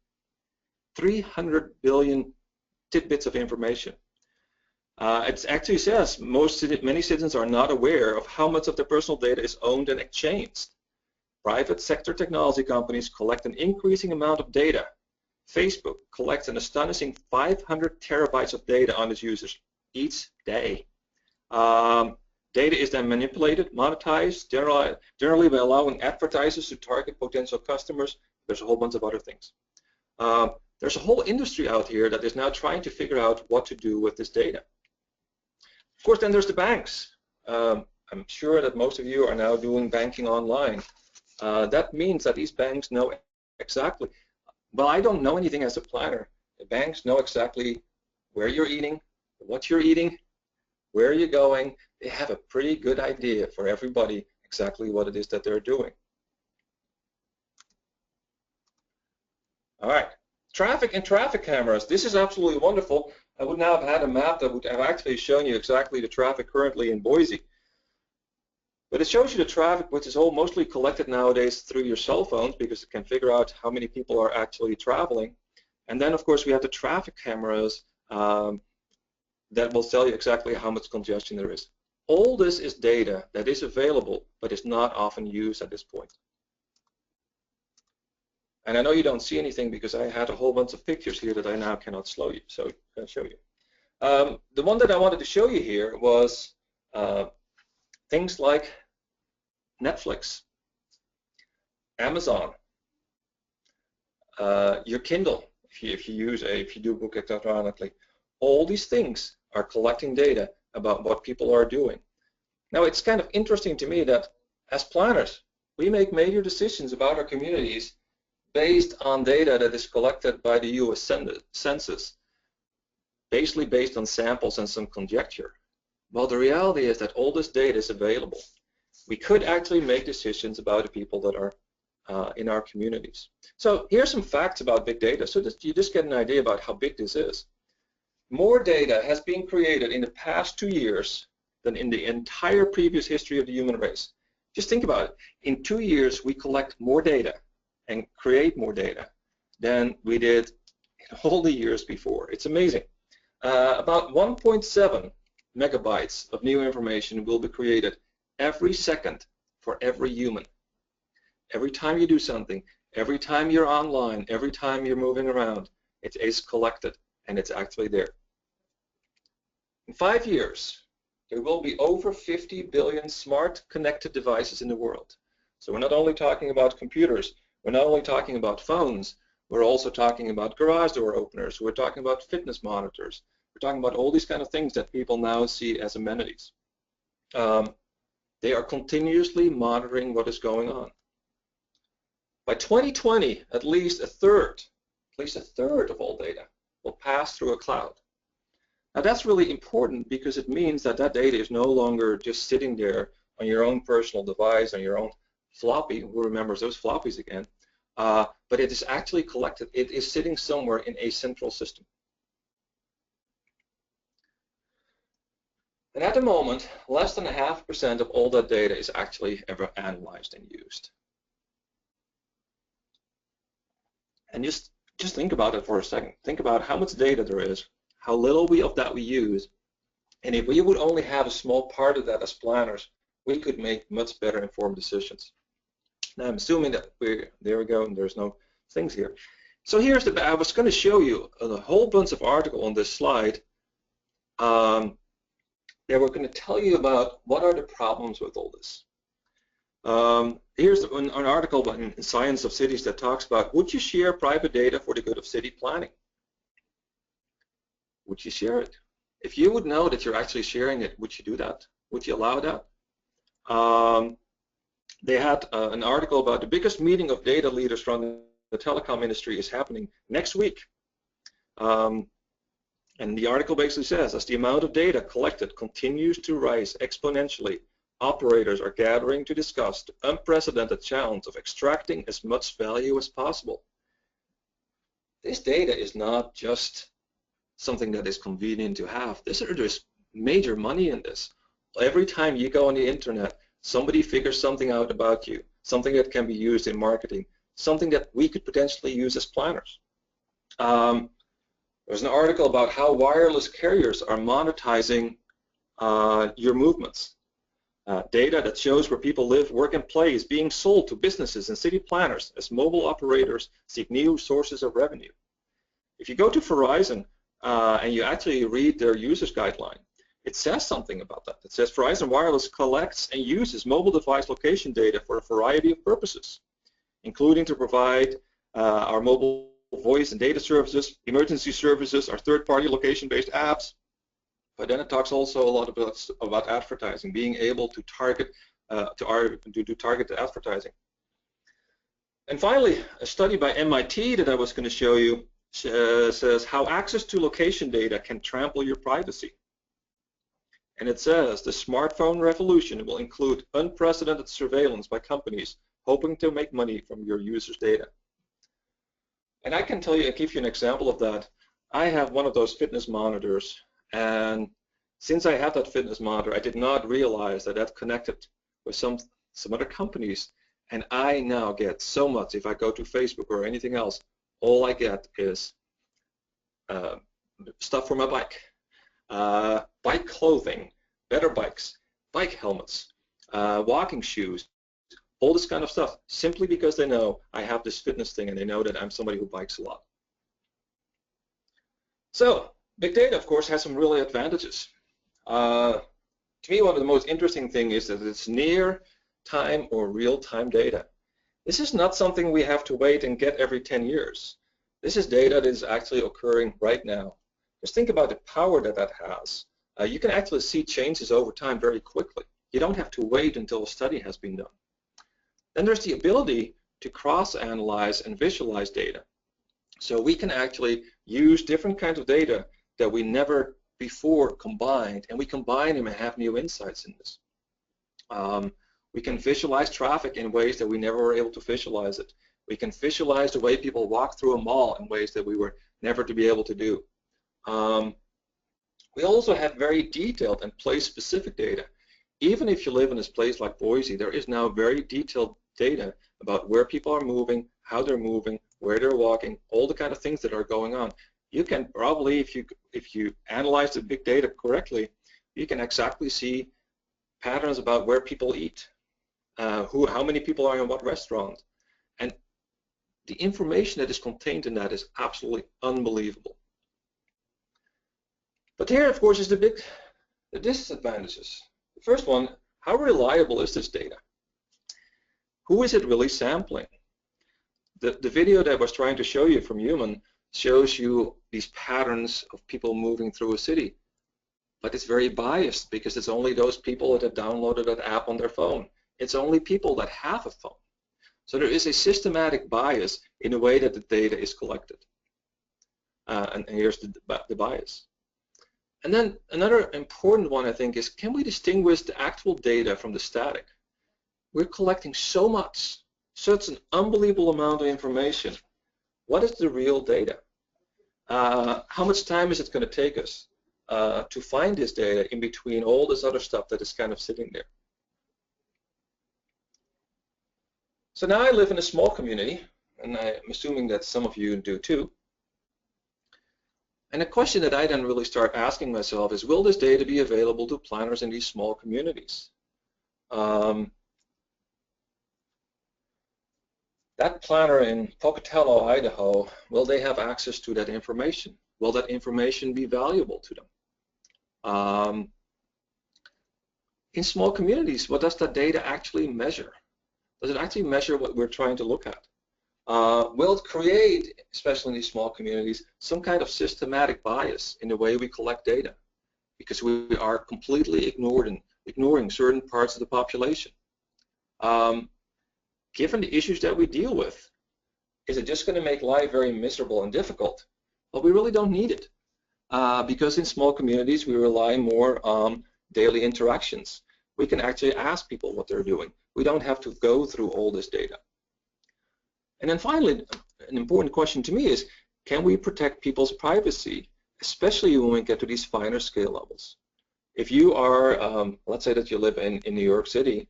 300 billion tidbits of information. It actually says many citizens are not aware of how much of their personal data is owned and exchanged. Private sector technology companies collect an increasing amount of data. Facebook collects an astonishing 500 terabytes of data on its users each day. Data is then manipulated, monetized, generally by allowing advertisers to target potential customers. There's a whole bunch of other things. There's a whole industry out here that is now trying to figure out what to do with this data. Of course, then there's the banks. I'm sure that most of you are now doing banking online. That means that these banks know exactly, well, I don't know anything as a planner. The banks know exactly where you're eating, what you're eating, where you're going. They have a pretty good idea for everybody exactly what it is that they're doing. All right, traffic and traffic cameras. This is absolutely wonderful. I would now have had a map that would have actually shown you exactly the traffic currently in Boise. But it shows you the traffic, which is all mostly collected nowadays through your cell phones because it can figure out how many people are actually traveling. And then, of course, we have the traffic cameras that will tell you exactly how much congestion there is. All this is data that is available, but is not often used at this point. And I know you don't see anything because I had a whole bunch of pictures here that I now cannot show you. The one that I wanted to show you here was things like Netflix, Amazon, your Kindle, if you do book electronically. All these things are collecting data about what people are doing. Now, it's kind of interesting to me that as planners, we make major decisions about our communities based on data that is collected by the US Census, basically based on samples and some conjecture. Well, the reality is that all this data is available. We could actually make decisions about the people that are in our communities. So here's some facts about big data so that you just get an idea about how big this is. More data has been created in the past 2 years than in the entire previous history of the human race. Just think about it. In 2 years, we collect more data and create more data than we did all the years before. It's amazing. About 1.7 megabytes of new information will be created every second for every human. Every time you do something, every time you're online, every time you're moving around, it is collected and it's actually there. In 5 years, there will be over 50 billion smart connected devices in the world. So we're not only talking about computers, we're not only talking about phones, we're also talking about garage door openers, we're talking about fitness monitors, we're talking about all these kind of things that people now see as amenities. They are continuously monitoring what is going on. By 2020, at least a third of all data will pass through a cloud. Now that's really important because it means that that data is no longer just sitting there on your own personal device, on your own floppy. Who remembers those floppies again? But it is actually collected. It is sitting somewhere in a central system. And at the moment, less than 0.5% of all that data is actually ever analyzed and used. And just think about it for a second. Think about how much data there is, how little of that we use, and if we would only have a small part of that as planners, we could make much better informed decisions. Now I'm assuming that there we go, and there's no things here. So here's I was going to show you a whole bunch of articles on this slide. That we're going to tell you about what are the problems with all this. Here's an article in Science of Cities that talks about, would you share private data for the good of city planning? Would you share it? If you would know that you're actually sharing it, would you do that? Would you allow that? They had an article about the biggest meeting of data leaders from the telecom industry is happening next week. And the article basically says, as the amount of data collected continues to rise exponentially, operators are gathering to discuss the unprecedented challenge of extracting as much value as possible. This data is not just something that is convenient to have. There's major money in this. Every time you go on the internet, somebody figures something out about you, something that can be used in marketing, something that we could potentially use as planners. There's an article about how wireless carriers are monetizing your movements. Data that shows where people live, work, and play is being sold to businesses and city planners as mobile operators seek new sources of revenue. If you go to Verizon and you actually read their users guideline, it says something about that. It says Verizon Wireless collects and uses mobile device location data for a variety of purposes, including to provide our mobile voice and data services, emergency services, our third-party location-based apps. But then it talks also a lot about advertising, being able to target do targeted advertising. And finally, a study by MIT that I was going to show you says how access to location data can trample your privacy. And it says the smartphone revolution will include unprecedented surveillance by companies hoping to make money from your users' data. And I can tell you, I'll give you an example of that. I have one of those fitness monitors, and since I have that fitness monitor, I did not realize that that connected with some other companies, and I now get so much. If I go to Facebook or anything else, all I get is stuff for my bike, bike clothing, better bikes, bike helmets, walking shoes, all this kind of stuff, simply because they know I have this fitness thing and they know that I'm somebody who bikes a lot. So, big data, of course, has some really advantages. To me, one of the most interesting things is that it's near-time or real-time data. This is not something we have to wait and get every 10 years. This is data that is actually occurring right now. Just think about the power that that has. You can actually see changes over time very quickly. You don't have to wait until a study has been done. Then there's the ability to cross-analyze and visualize data. So we can actually use different kinds of data that we never before combined, and we combine them and have new insights in this. We can visualize traffic in ways that we never were able to visualize it. We can visualize the way people walk through a mall in ways that we were never to be able to do. We also have very detailed and place-specific data. Even if you live in this place like Boise, there is now very detailed data about where people are moving, how they're moving, where they're walking, all the kind of things that are going on. You can probably, if you analyze the big data correctly, you can exactly see patterns about where people eat, how many people are in what restaurant, and the information that is contained in that is absolutely unbelievable. But here, of course, is the disadvantages. The first one, how reliable is this data? Who is it really sampling? The video that I was trying to show you from Human shows you these patterns of people moving through a city, but it's very biased because it's only those people that have downloaded that app on their phone. It's only people that have a phone. So there is a systematic bias in the way that the data is collected. And here's the bias. And then another important one, I think, is can we distinguish the actual data from the static? We're collecting so much, such an unbelievable amount of information. What is the real data? How much time is it going to take us to find this data in between all this other stuff that is kind of sitting there? So now I live in a small community, and I'm assuming that some of you do too. And a question that I then really start asking myself is, will this data be available to planners in these small communities? That planner in Pocatello, Idaho, will they have access to that information? Will that information be valuable to them? In small communities, what does that data actually measure? Does it actually measure what we're trying to look at? Will it create, especially in these small communities, some kind of systematic bias in the way we collect data? Because we are completely ignoring certain parts of the population. Given the issues that we deal with, is it just going to make life very miserable and difficult? Well, we really don't need it. Because in small communities, we rely more on daily interactions. We can actually ask people what they're doing. We don't have to go through all this data. And then finally, an important question to me is, can we protect people's privacy, especially when we get to these finer scale levels? If you are, let's say that you live in New York City,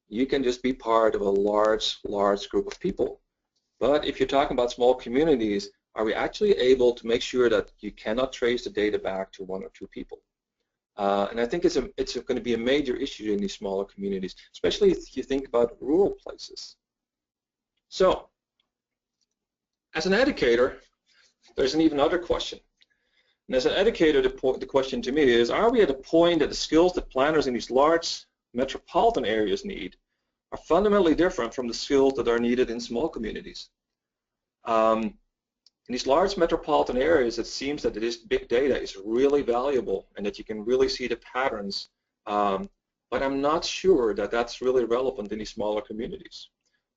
you can just be part of a large group of people. But if you're talking about small communities, are we actually able to make sure that you cannot trace the data back to one or two people? And I think it's going to be a major issue in these smaller communities, especially if you think about rural places. So, as an educator, there's an even other question. And as an educator, the question to me is, are we at a point that the skills that planners in these large metropolitan areas need are fundamentally different from the skills that are needed in small communities? In these large metropolitan areas, it seems that this big data is really valuable and that you can really see the patterns, but I'm not sure that that's really relevant in these smaller communities.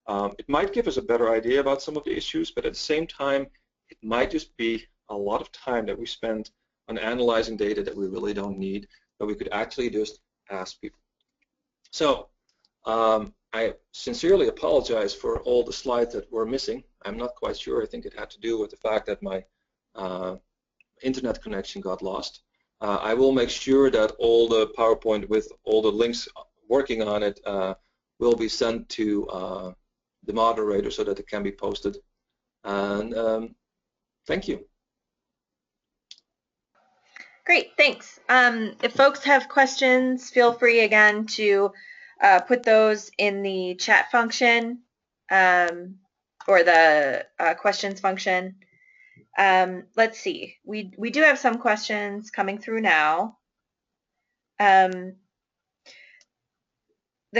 It might give us a better idea about some of the issues, but at the same time, it might just be a lot of time that we spend on analyzing data that we really don't need, that we could actually just ask people. So I sincerely apologize for all the slides that were missing. I'm not quite sure. I think it had to do with the fact that my internet connection got lost. I will make sure that all the PowerPoint with all the links working on it will be sent to the moderator so that it can be posted. And thank you. Great, thanks. If folks have questions, feel free again to put those in the chat function or the questions function. Let's see. We do have some questions coming through now. The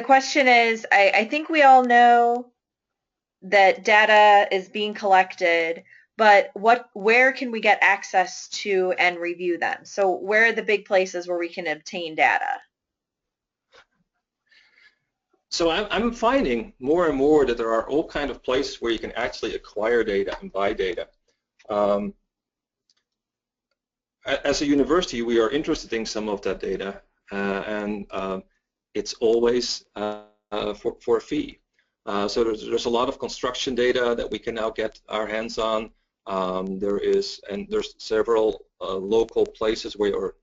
question is, I think we all know that data is being collected, but where can we get access to and review them? So where are the big places where we can obtain data? So I'm finding more and more that there are all kinds of places where you can actually acquire data and buy data. As a university, we are interested in some of that data, and it's always for a fee. So there's a lot of construction data that we can now get our hands on. There's several local places where,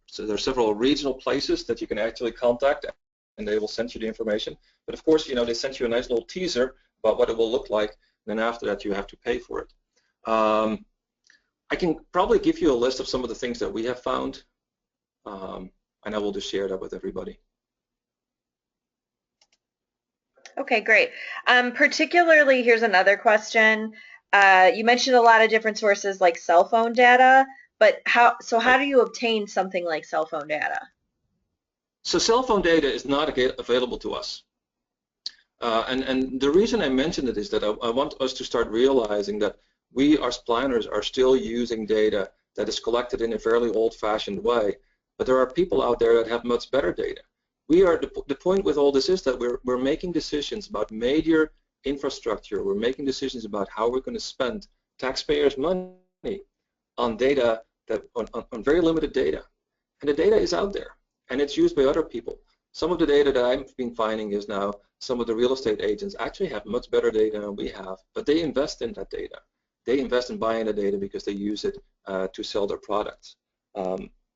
so there's several regional places that you can actually contact, and they will send you the information. But of course, you know, they sent you a nice little teaser about what it will look like. Then after that, you have to pay for it. I can probably give you a list of some of the things that we have found, and I will just share that with everybody. Okay, great. Particularly, here's another question. You mentioned a lot of different sources like cell phone data, but how do you obtain something like cell phone data? So cell phone data is not available to us. And the reason I mentioned it is that I want us to start realizing that we as planners are still using data that is collected in a fairly old-fashioned way, but there are people out there that have much better data. The point with all this is that we're making decisions about major infrastructure. We're making decisions about how we're going to spend taxpayers' money on data on very limited data, and the data is out there and it's used by other people. Some of the data that I've been finding is now some of the real estate agents actually have much better data than we have, but they invest in that data. They invest in buying the data because they use it to sell their products.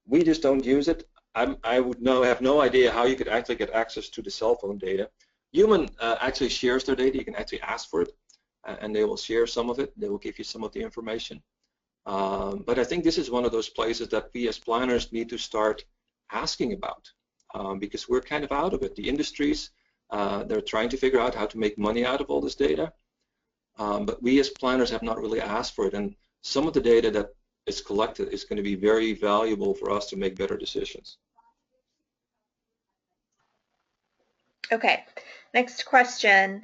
We just don't use it. I would have no idea how you could actually get access to the cell phone data. Human actually shares their data. You can actually ask for it, and they will share some of it. They will give you some of the information. But I think this is one of those places that we as planners need to start asking about, because we're kind of out of it. The industries, they're trying to figure out how to make money out of all this data, but we as planners have not really asked for it, and some of the data that is collected is going to be very valuable for us to make better decisions. Okay, next question.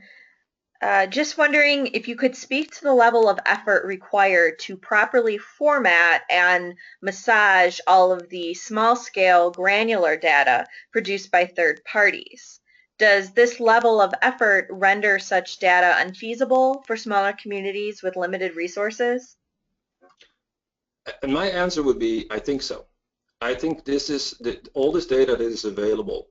Just wondering if you could speak to the level of effort required to properly format and massage all of the small-scale granular data produced by third parties. Does this level of effort render such data unfeasible for smaller communities with limited resources? And my answer would be, I think so. I think this is all this data that is available.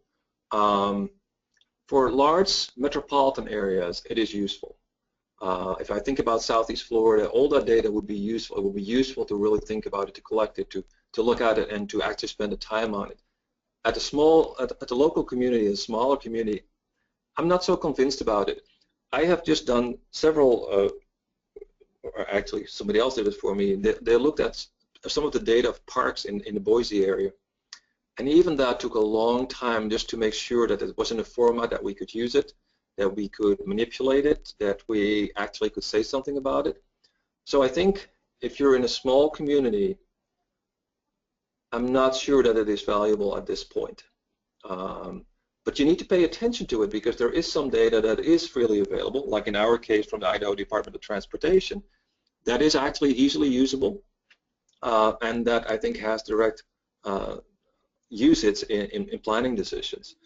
For large metropolitan areas, it is useful. If I think about Southeast Florida, all that data would be useful. It would be useful to really think about it, to collect it, to look at it, and to actually spend the time on it. At the local community, a smaller community, I'm not so convinced about it. I have just done several, or actually somebody else did it for me. They looked at some of the data of parks in the Boise area. And even that took a long time just to make sure that it was in a format that we could use it, that we could manipulate it, that we actually could say something about it. So I think if you're in a small community, I'm not sure that it is valuable at this point. But you need to pay attention to it, because there is some data that is freely available, like in our case from the Idaho Department of Transportation, that is actually easily usable, and that I think has direct usage in planning decisions.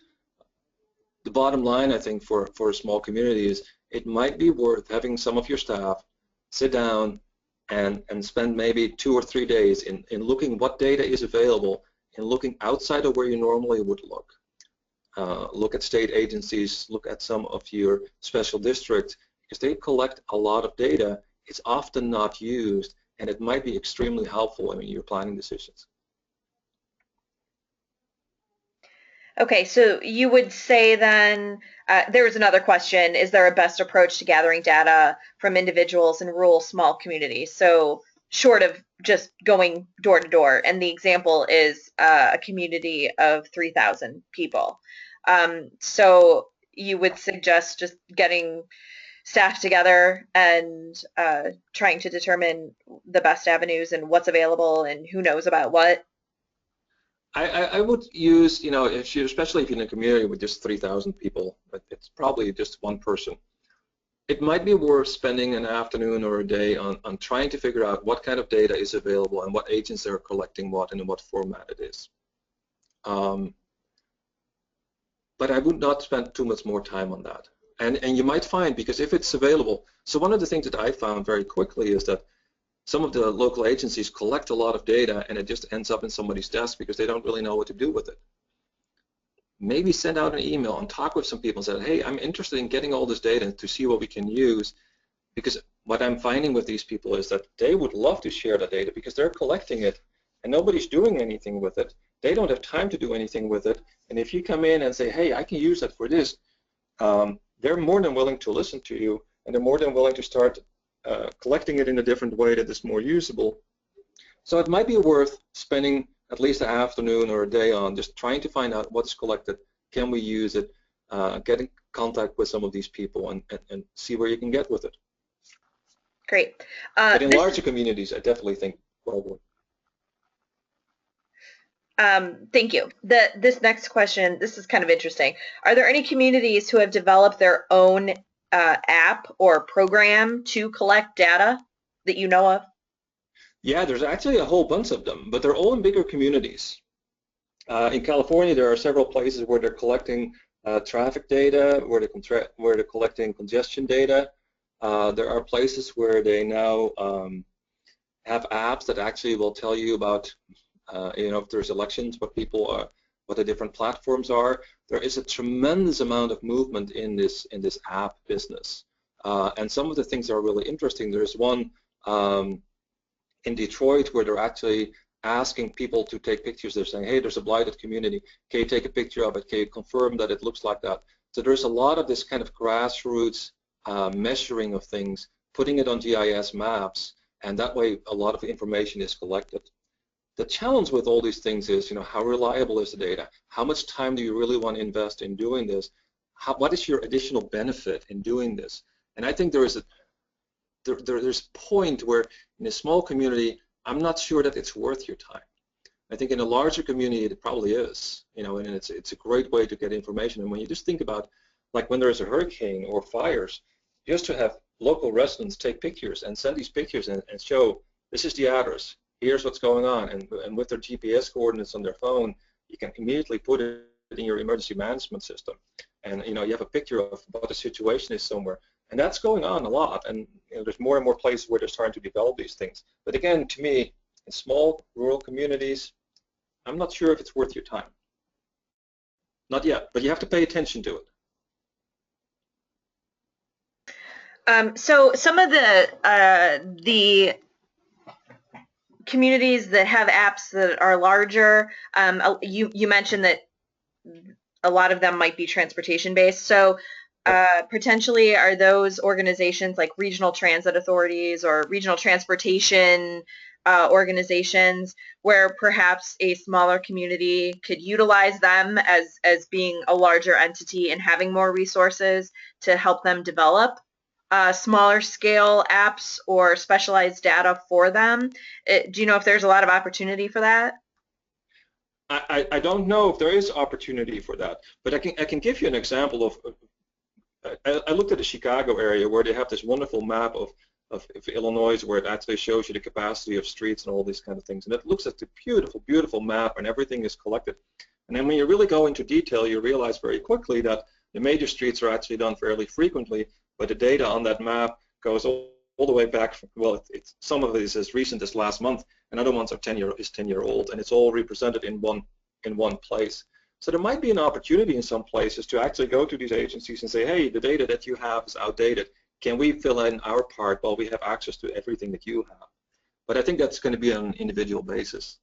The bottom line, I think, for a small community is it might be worth having some of your staff sit down and spend maybe 2 or 3 days in looking what data is available and looking outside of where you normally would look. Look at state agencies, look at some of your special districts, because they collect a lot of data. It's often not used, and it might be extremely helpful in your planning decisions. Okay, so you would say then, there was another question, is there a best approach to gathering data from individuals in rural small communities? So short of just going door to door, and the example is a community of 3,000 people. So you would suggest just getting staff together and trying to determine the best avenues and what's available and who knows about what? I would use, especially if you're in a community with just 3,000 people, but it's probably just one person. It might be worth spending an afternoon or a day on trying to figure out what kind of data is available and what agents are collecting what and in what format it is. But I would not spend too much more time on that. And you might find, because if it's available, so one of the things that I found very quickly is that some of the local agencies collect a lot of data and it just ends up in somebody's desk because they don't really know what to do with it. Maybe send out an email and talk with some people and say, hey, I'm interested in getting all this data to see what we can use, because what I'm finding with these people is that they would love to share the data because they're collecting it and nobody's doing anything with it. They don't have time to do anything with it, and if you come in and say, hey, I can use that for this, they're more than willing to listen to you and they're more than willing to start collecting it in a different way that is more usable. So it might be worth spending at least an afternoon or a day on just trying to find out what's collected, can we use it, get in contact with some of these people and see where you can get with it. Great. But in larger communities, I definitely think well. Thank you. This next question, this is kind of interesting. Are there any communities who have developed their own app or program to collect data that you know of? Yeah, there's actually a whole bunch of them, but they're all in bigger communities. In California, there are several places where they're collecting traffic data, where they're collecting congestion data. There are places where they now have apps that actually will tell you about, if there's elections, what the different platforms are. There is a tremendous amount of movement in this app business, and some of the things are really interesting. There's one in Detroit where they're actually asking people to take pictures. They're saying, hey, there's a blighted community. Can you take a picture of it? Can you confirm that it looks like that? So there's a lot of this kind of grassroots measuring of things, putting it on GIS maps, and that way a lot of information is collected. The challenge with all these things is, how reliable is the data? How much time do you really want to invest in doing this? What is your additional benefit in doing this? And I think there's a point where in a small community, I'm not sure that it's worth your time. I think in a larger community, it probably is, and it's a great way to get information. And when you just think about, like when there's a hurricane or fires, just to have local residents take pictures and send these pictures and show, this is the address, here's what's going on, and with their GPS coordinates on their phone, you can immediately put it in your emergency management system. And you have a picture of what the situation is somewhere. And that's going on a lot, and there's more and more places where they're starting to develop these things. But again, to me, in small rural communities, I'm not sure if it's worth your time. Not yet, but you have to pay attention to it. So some of the communities that have apps that are larger, you mentioned that a lot of them might be transportation based. So potentially are those organizations like regional transit authorities or regional transportation organizations where perhaps a smaller community could utilize them as being a larger entity and having more resources to help them develop smaller scale apps or specialized data for them? Do you know if there's a lot of opportunity for that? I don't know if there is opportunity for that, but I can give you an example of. I looked at the Chicago area where they have this wonderful map of Illinois where it actually shows you the capacity of streets and all these kind of things, and it looks at the beautiful, beautiful map, and everything is collected. And then when you really go into detail, you realize very quickly that the major streets are actually done fairly frequently, but the data on that map goes all the way back. Well, some of it is as recent as last month, and other ones are 10-year old, and it's all represented in one place. So there might be an opportunity in some places to actually go to these agencies and say, hey, the data that you have is outdated. Can we fill in our part while we have access to everything that you have? But I think that's going to be on an individual basis.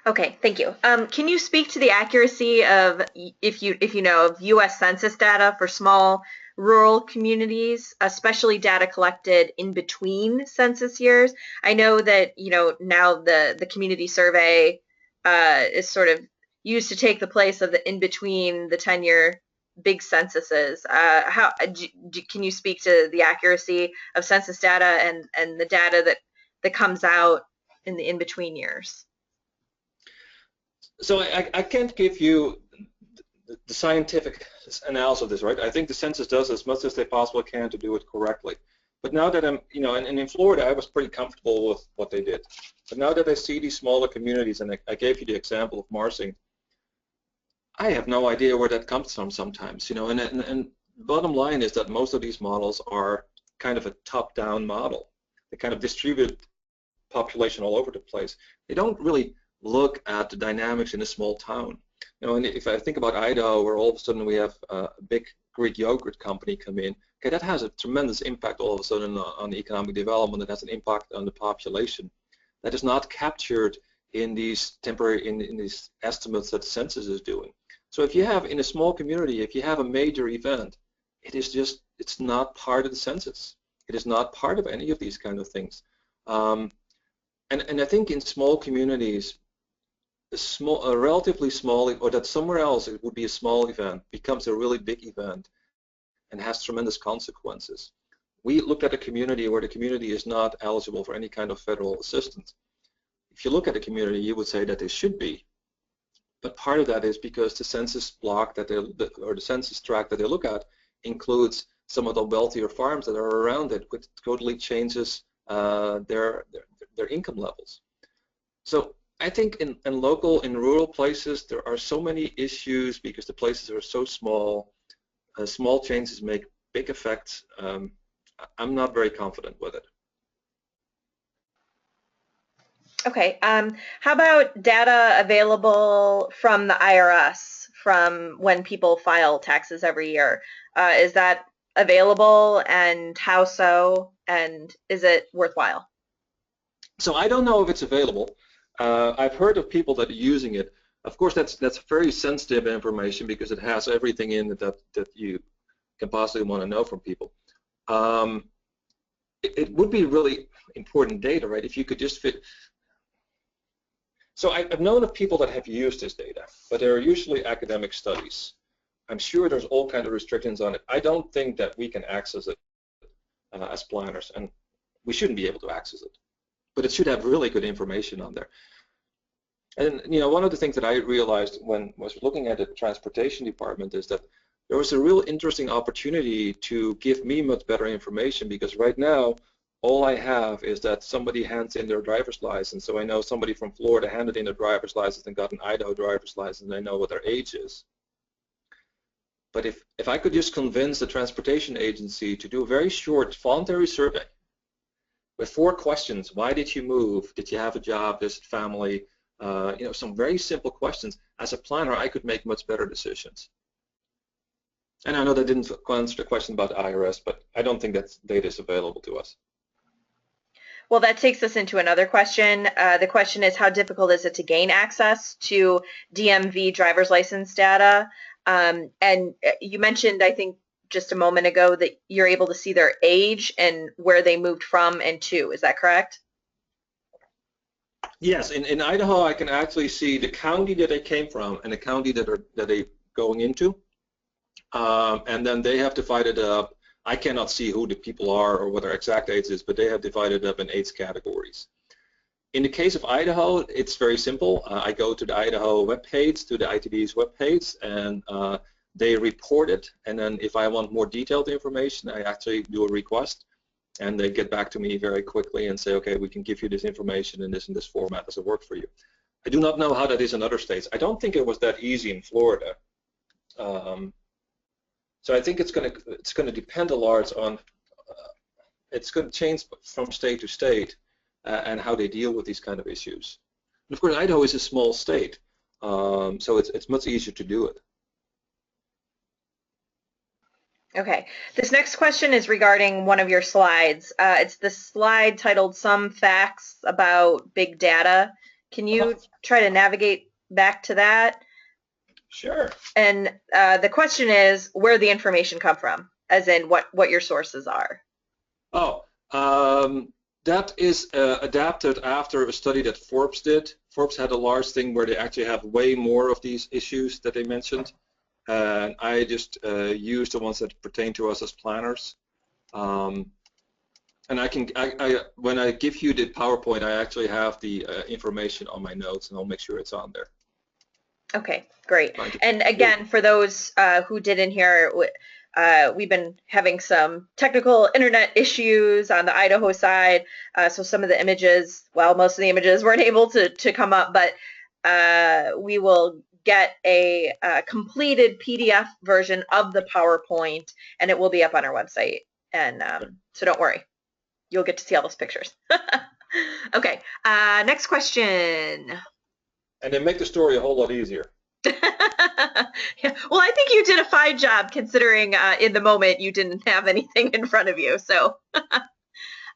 Okay, thank you. Can you speak to the accuracy of, if you know, of US Census data for small rural communities, especially data collected in between census years? I know that, now the community survey is sort of used to take the place of the in between the 10-year big censuses. Can you speak to the accuracy of census data and the data that comes out in the in between years? So I can't give you the scientific analysis of this, right? I think the census does as much as they possibly can to do it correctly. But now that I'm, and in Florida, I was pretty comfortable with what they did. But now that I see these smaller communities, and I gave you the example of Marsing, I have no idea where that comes from sometimes, and bottom line is that most of these models are kind of a top-down model. They kind of distribute population all over the place. They don't really look at the dynamics in a small town. And if I think about Idaho, where all of a sudden we have a big Greek yogurt company come in, okay, that has a tremendous impact all of a sudden on the economic development. It has an impact on the population that is not captured in these in these estimates that the census is doing. So if you have in a small community, if you have a major event, it's not part of the census. It is not part of any of these kind of things. And I think in small communities, a relatively small, or that somewhere else it would be a small event, becomes a really big event and has tremendous consequences. We looked at a community where the community is not eligible for any kind of federal assistance. If you look at a community, you would say that they should be. But part of that is because the census block that or the census tract that they look at includes some of the wealthier farms that are around it, which totally changes their income levels. So I think in rural places, there are so many issues because the places are so small. Small changes make big effects. I'm not very confident with it. Okay. How about data available from the IRS from when people file taxes every year? Is that available, and how so? And is it worthwhile? So I don't know if it's available. I've heard of people that are using it. Of course, that's very sensitive information because it has everything in it that you can possibly want to know from people. It would be really important data, right? If you could just fit. So I've known of people that have used this data, but they're usually academic studies. I'm sure there's all kinds of restrictions on it. I don't think that we can access it as planners, and we shouldn't be able to access it. But it should have really good information on there. And one of the things that I realized when I was looking at the transportation department is that there was a real interesting opportunity to give me much better information, because right now all I have is that somebody hands in their driver's license. So I know somebody from Florida handed in their driver's license and got an Idaho driver's license, and I know what their age is. But if I could just convince the transportation agency to do a very short voluntary survey with 4 questions: why did you move? Did you have a job? Is it family? Some very simple questions. As a planner, I could make much better decisions. And I know that didn't answer the question about the IRS, but I don't think that data is available to us. Well, that takes us into another question. The question is, how difficult is it to gain access to DMV driver's license data? And you mentioned, I think, just a moment ago that you're able to see their age and where they moved from and to. Is that correct? Yes, in Idaho, I can actually see the county that they came from and the county that they're going into, and then they have divided up. I cannot see who the people are or what their exact age is, but they have divided up in age categories. In the case of Idaho, it's very simple. I go to the Idaho webpage, to the ITD's webpage, and they report it. And then if I want more detailed information, I actually do a request, and they get back to me very quickly and say, okay, we can give you this information in this format. Does it work for you? I do not know how that is in other states. I don't think it was that easy in Florida. So I think it's going to depend a lot on. It's going to change from state to state and how they deal with these kind of issues. And of course, Idaho is a small state, so it's much easier to do it. Okay, this next question is regarding one of your slides. It's the slide titled "Some Facts About Big Data." Can you try to navigate back to that? Sure. And the question is where the information come from, as in what your sources are. Oh, that is adapted after a study that Forbes did. Forbes had a large thing where they actually have way more of these issues that they mentioned. And I just used the ones that pertain to us as planners. And when I give you the PowerPoint, I actually have the information on my notes, and I'll make sure it's on there. Okay, great. And again, for those who didn't hear, we've been having some technical internet issues on the Idaho side, so some of the images, well, most of the images weren't able to come up, but we will get a completed PDF version of the PowerPoint, and it will be up on our website. And so don't worry, you'll get to see all those pictures. Okay, next question. And they make the story a whole lot easier. Yeah. Well, I think you did a fine job considering in the moment you didn't have anything in front of you. So,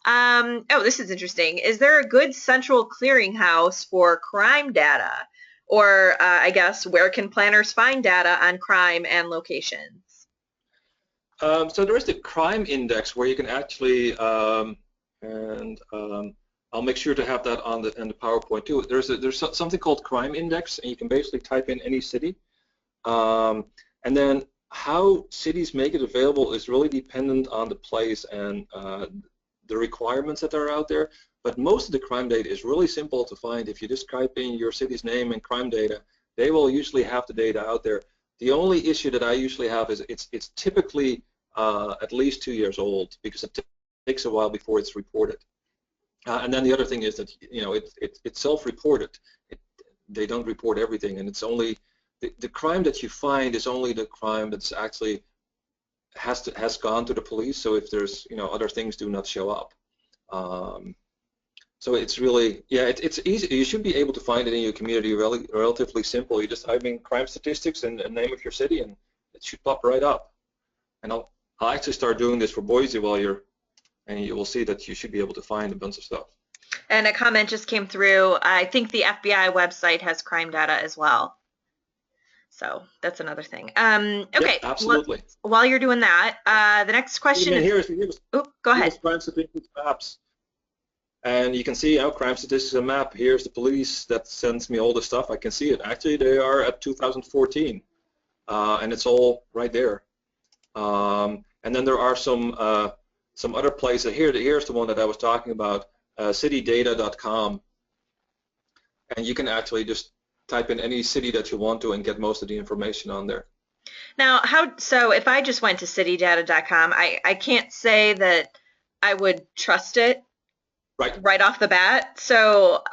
oh, this is interesting. Is there a good central clearinghouse for crime data? Or I guess, where can planners find data on crime and locations? So there is the crime index where you can actually, I'll make sure to have that on the PowerPoint too. There's something called crime index, and you can basically type in any city, and then how cities make it available is really dependent on the place and the requirements that are out there. But most of the crime data is really simple to find. If you just type in your city's name and crime data, they will usually have the data out there. The only issue that I usually have is it's typically at least 2 years old, because it takes a while before it's reported. And then the other thing is that it's self-reported. They don't report everything, and it's only the crime that you find is only the crime that's actually has gone to the police. So if there's other things do not show up. So it's really, yeah, it's easy. You should be able to find it in your community relatively simple. You just type in crime statistics and the name of your city, and it should pop right up. And I'll actually start doing this for Boise and you will see that you should be able to find a bunch of stuff. And a comment just came through. I think the FBI website has crime data as well. So that's another thing. Okay. Yeah, absolutely. While you're doing that, the next question is. Go ahead. Crime statistics maps. And you can see our crime statistics a map. Here's the police that sends me all the stuff. I can see it. Actually, they are at 2014, and it's all right there. And then there are some other places. Here's the one that I was talking about, citydata.com, and you can actually just type in any city that you want to and get most of the information on there. Now, so if I just went to citydata.com, I can't say that I would trust it. Right off the bat. So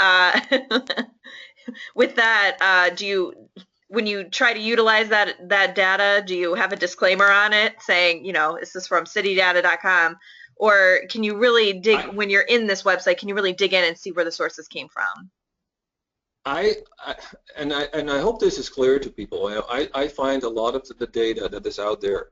with that, when you try to utilize that data, do you have a disclaimer on it saying, this is from citydata.com, or can you really dig when you're in this website? Can you really dig in and see where the sources came from? I hope this is clear to people. I find a lot of the data that is out there,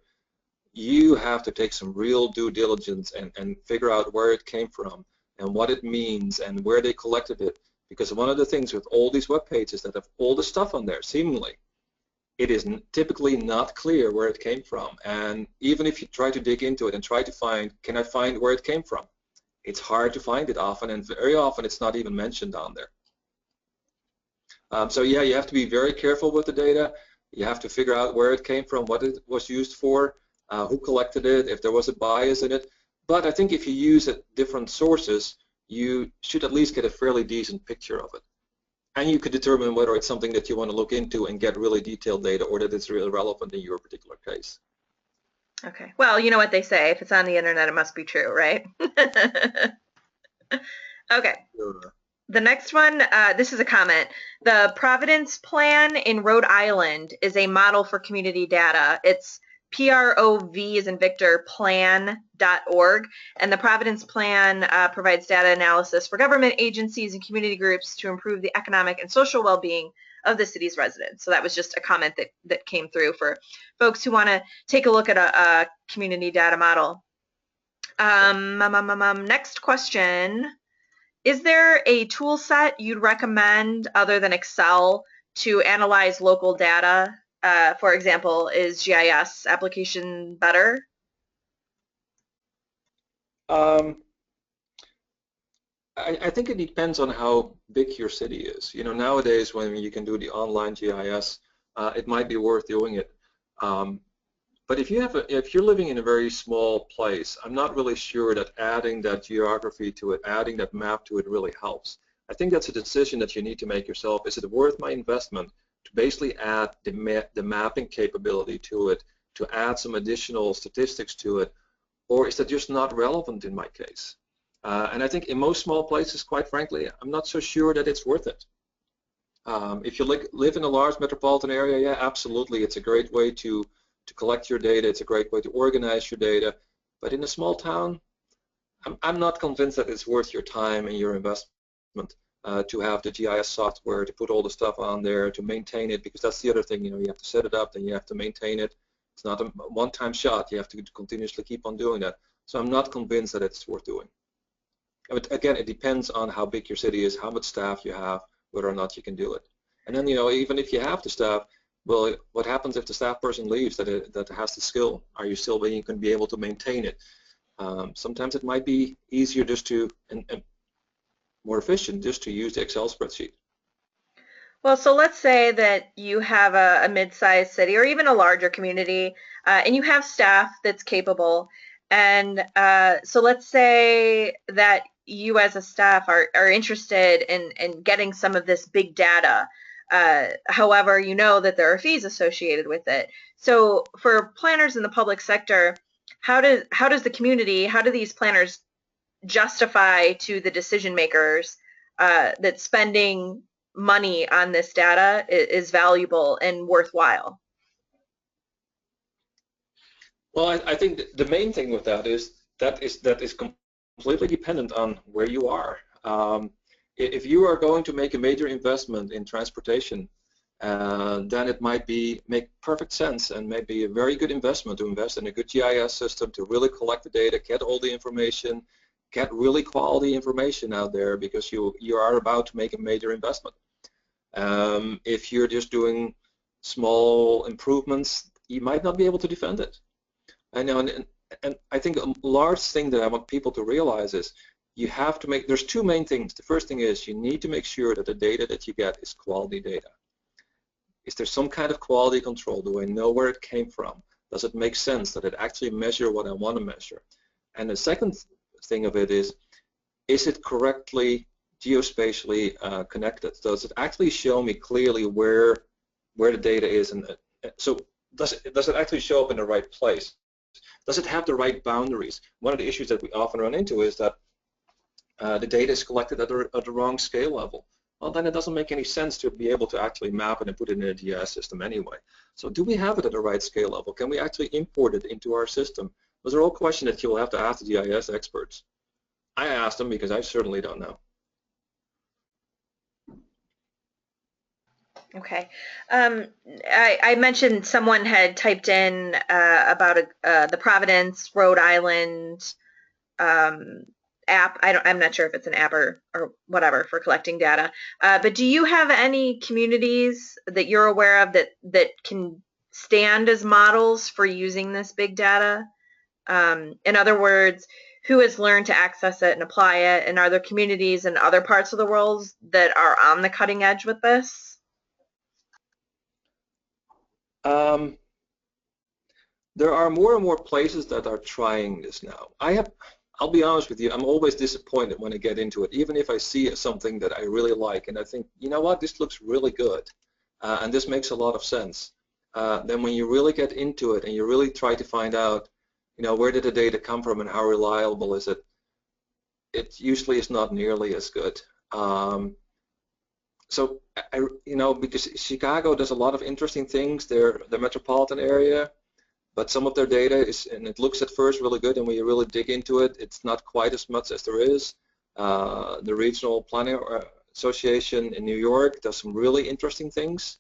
you have to take some real due diligence and figure out where it came from and what it means and where they collected it. Because one of the things with all these web pages that have all the stuff on there, seemingly, it is typically not clear where it came from. And even if you try to dig into it and try to find, can I find where it came from? It's hard to find it often, and very often it's not even mentioned on there. So yeah, you have to be very careful with the data. You have to figure out where it came from, what it was used for, who collected it, if there was a bias in it. But I think if you use different sources, you should at least get a fairly decent picture of it. And you could determine whether it's something that you want to look into and get really detailed data, or that it's really relevant in your particular case. Okay. Well, you know what they say, if it's on the internet, it must be true, right? Okay. Sure. The next one, this is a comment. The Providence Plan in Rhode Island is a model for community data. It's PROV as in Victor, plan.org, and the Providence Plan provides data analysis for government agencies and community groups to improve the economic and social well-being of the city's residents. So that was just a comment that came through for folks who want to take a look at a community data model. Next question. Is there a tool set you'd recommend other than Excel to analyze local data? For example, is GIS application better? I think it depends on how big your city is. Nowadays when you can do the online GIS, it might be worth doing it. But if you're living in a very small place, I'm not really sure that adding that geography to it, adding that map to it really helps. I think that's a decision that you need to make yourself. Is it worth my investment to basically add the mapping capability to it, to add some additional statistics to it, or is that just not relevant in my case? And I think in most small places, quite frankly, I'm not so sure that it's worth it. If you live in a large metropolitan area, yeah, absolutely, it's a great way to collect your data, it's a great way to organize your data, but in a small town, I'm not convinced that it's worth your time and your investment to have the GIS software, to put all the stuff on there, to maintain it, because that's the other thing, you have to set it up, then you have to maintain it. It's not a one-time shot, you have to continuously keep on doing that. So I'm not convinced that it's worth doing. But again, it depends on how big your city is, how much staff you have, whether or not you can do it. And then, even if you have the staff, Well, what happens if the staff person leaves that has the skill? Are you still going to be able to maintain it? Sometimes it might be easier just to, and more efficient, just to use the Excel spreadsheet. Well, so let's say that you have a mid-sized city or even a larger community, and you have staff that's capable. And so let's say that you as a staff are interested in getting some of this big data. However, you know that there are fees associated with it. So for planners in the public sector, how does the community, how do these planners justify to the decision makers that spending money on this data is valuable and worthwhile? Well, I think the main thing with that is completely dependent on where you are. If you are going to make a major investment in transportation, then it might make perfect sense and maybe a very good investment to invest in a good GIS system to really collect the data, get all the information, get really quality information out there, because you are about to make a major investment. If you're just doing small improvements, you might not be able to defend it. I know, and I think a large thing that I want people to realize is you have to there's two main things. The first thing is you need to make sure that the data that you get is quality data. Is there some kind of quality control? Do I know where it came from? Does it make sense that it actually measure what I want to measure? And the second thing of it is it correctly geospatially connected? Does it actually show me clearly where the data is? And so does it actually show up in the right place? Does it have the right boundaries? One of the issues that we often run into is that the data is collected at the wrong scale level. Well, then it doesn't make any sense to be able to actually map it and put it in a GIS system anyway. So do we have it at the right scale level? Can we actually import it into our system? Those are all questions that you will have to ask the GIS experts. I asked them because I certainly don't know. Okay. I mentioned someone had typed in about the Providence, Rhode Island app. I'm not sure if it's an app or whatever for collecting data. But do you have any communities that you're aware of that can stand as models for using this big data? In other words, who has learned to access it and apply it? And are there communities in other parts of the world that are on the cutting edge with this? There are more and more places that are trying this now. I'll be honest with you, I'm always disappointed when I get into it, even if I see something that I really like and I think, you know what, this looks really good and this makes a lot of sense. Then when you really get into it and you really try to find out, you know, where did the data come from and how reliable is it, it usually is not nearly as good. So, you know, because Chicago does a lot of interesting things, they're the metropolitan area, but some of their data is, and it looks at first really good, and when you really dig into it, it's not quite as much as there is. The Regional Planning Association in New York does some really interesting things.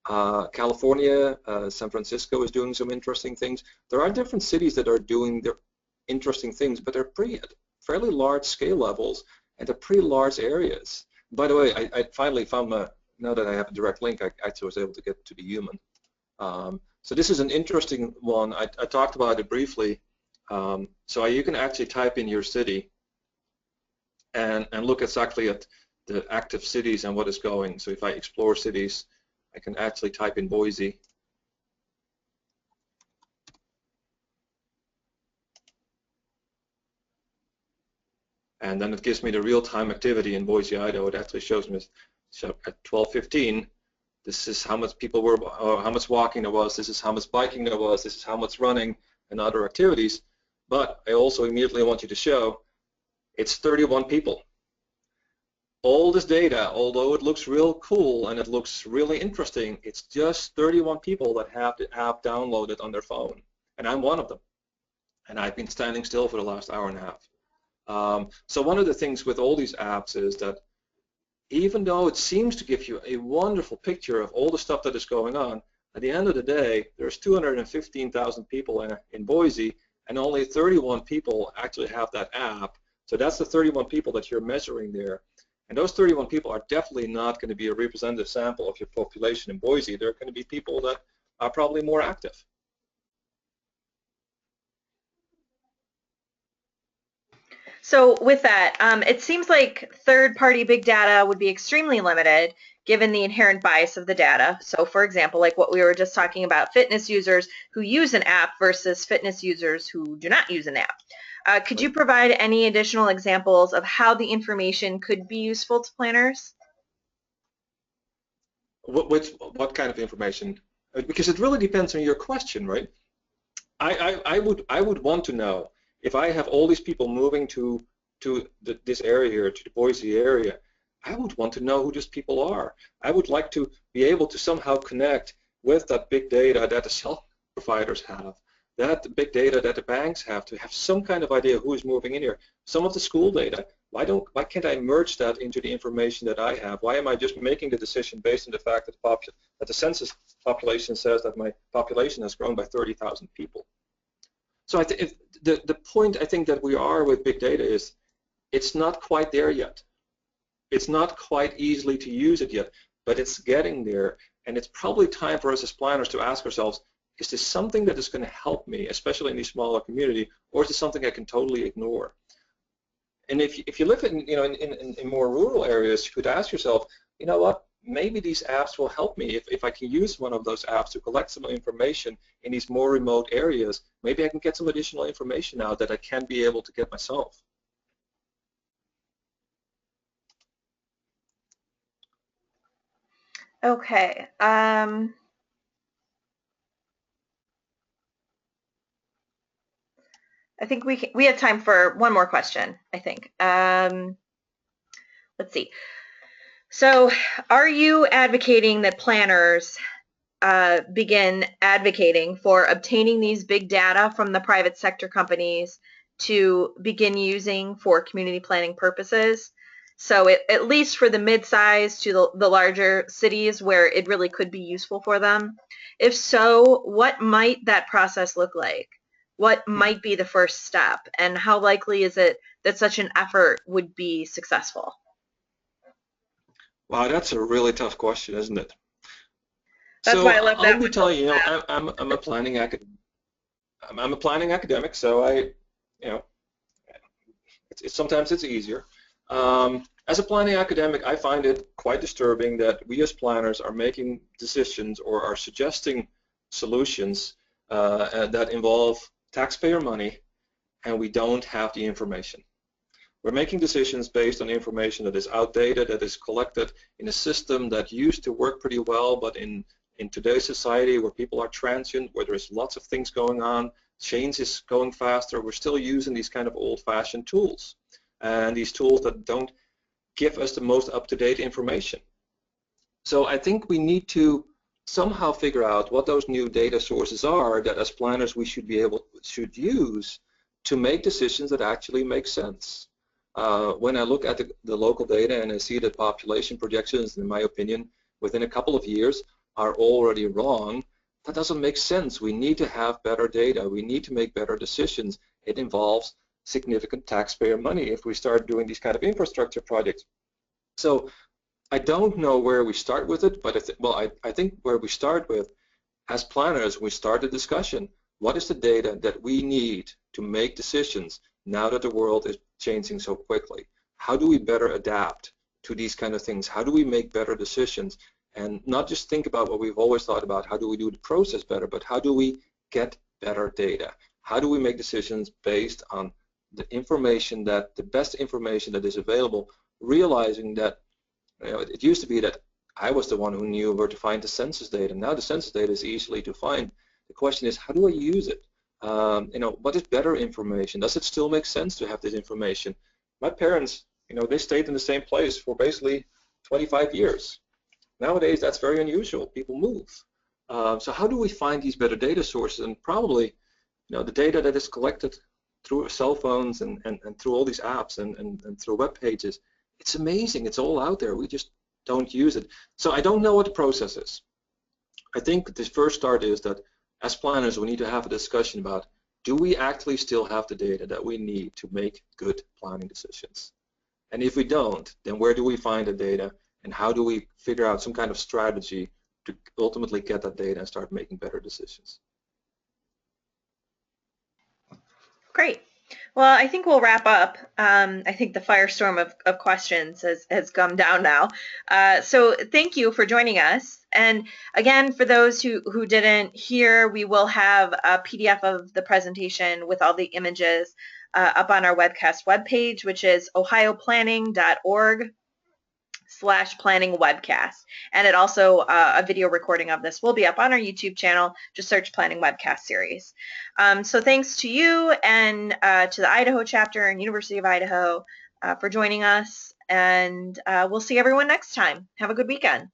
California, San Francisco is doing some interesting things. There are different cities that are doing their interesting things, but they're pretty at fairly large scale levels, and they're pretty large areas. By the way, I finally found now that I have a direct link, I actually was able to get to the human. So this is an interesting one. I talked about it briefly. So you can actually type in your city and look exactly at the active cities and what is going. So if I explore cities, I can actually type in Boise. And then it gives me the real-time activity in Boise, Idaho. It actually shows me at 12:15. This is how much people were, or how much walking there was. This is how much biking there was. This is how much running and other activities. But I also immediately want you to show it's 31 people. All this data, although it looks real cool and it looks really interesting, it's just 31 people that have the app downloaded on their phone. And I'm one of them. And I've been standing still for the last hour and a half. So one of the things with all these apps is that even though it seems to give you a wonderful picture of all the stuff that is going on, at the end of the day, there's 215,000 people in Boise, and only 31 people actually have that app. So that's the 31 people that you're measuring there. And those 31 people are definitely not going to be a representative sample of your population in Boise. They're going to be people that are probably more active. So with that, it seems like third-party big data would be extremely limited given the inherent bias of the data. So for example, like what we were just talking about, fitness users who use an app versus fitness users who do not use an app. Could you provide any additional examples of how the information could be useful to planners? What kind of information? Because it really depends on your question, right? I would want to know if I have all these people moving to this area here, to the Boise area. I would want to know who these people are. I would like to be able to somehow connect with that big data that the cell providers have, that big data that the banks have, to have some kind of idea who is moving in here. Some of the school data. Why can't I merge that into the information that I have? Why am I just making the decision based on the fact that the census population says that my population has grown by 30,000 people? So the point I think that we are with big data is it's not quite there yet. It's not quite easily to use it yet, but it's getting there, and it's probably time for us as planners to ask ourselves, is this something that is going to help me, especially in these smaller community, or is this something I can totally ignore? And if you live in more rural areas, you could ask yourself, you know what, maybe these apps will help me. If I can use one of those apps to collect some information in these more remote areas, maybe I can get some additional information out that I can't be able to get myself. Okay. I think we have time for one more question, I think. Let's see. So are you advocating that planners begin advocating for obtaining these big data from the private sector companies to begin using for community planning purposes? So at least for the mid-size to the larger cities where it really could be useful for them. If so, what might that process look like? What might be the first step? And how likely is it that such an effort would be successful? Wow, that's a really tough question, isn't it? That's So why I left I'll that be one till telling you, I'm a planning academic, so sometimes it's easier. As a planning academic, I find it quite disturbing that we as planners are making decisions or are suggesting solutions that involve taxpayer money, and we don't have the information. We're making decisions based on information that is outdated, that is collected in a system that used to work pretty well, but in today's society where people are transient, where there's lots of things going on, change is going faster, we're still using these kind of old-fashioned tools. And these tools that don't give us the most up-to-date information. So I think we need to somehow figure out what those new data sources are that as planners we should use to make decisions that actually make sense. When I look at the local data and I see that population projections, in my opinion, within a couple of years are already wrong, that doesn't make sense. We need to have better data. We need to make better decisions. It involves significant taxpayer money if we start doing these kind of infrastructure projects. So I don't know where we start with it, but I think where we start with, as planners, we start a discussion. What is the data that we need to make decisions now that the world is changing so quickly? How do we better adapt to these kind of things? How do we make better decisions? And not just think about what we've always thought about, how do we do the process better, but how do we get better data? How do we make decisions based on the information the best information that is available, realizing that it used to be that I was the one who knew where to find the census data. Now the census data is easily to find. The question is, how do I use it? What is better information? Does it still make sense to have this information? My parents, they stayed in the same place for basically 25 years. Nowadays, that's very unusual. People move. So how do we find these better data sources? And probably, the data that is collected through cell phones and through all these apps and through web pages, it's amazing. It's all out there. We just don't use it. So I don't know what the process is. I think the first start is that as planners, we need to have a discussion about, do we actually still have the data that we need to make good planning decisions? And if we don't, then where do we find the data, and how do we figure out some kind of strategy to ultimately get that data and start making better decisions? Great. Well, I think we'll wrap up. I think the firestorm of questions has come down now. So thank you for joining us. And again, for those who didn't hear, we will have a PDF of the presentation with all the images up on our webcast webpage, which is ohioplanning.org/planning webcast. And it also, a video recording of this will be up on our YouTube channel. Just search Planning Webcast Series. So thanks to you and to the Idaho Chapter and University of Idaho for joining us. And we'll see everyone next time. Have a good weekend.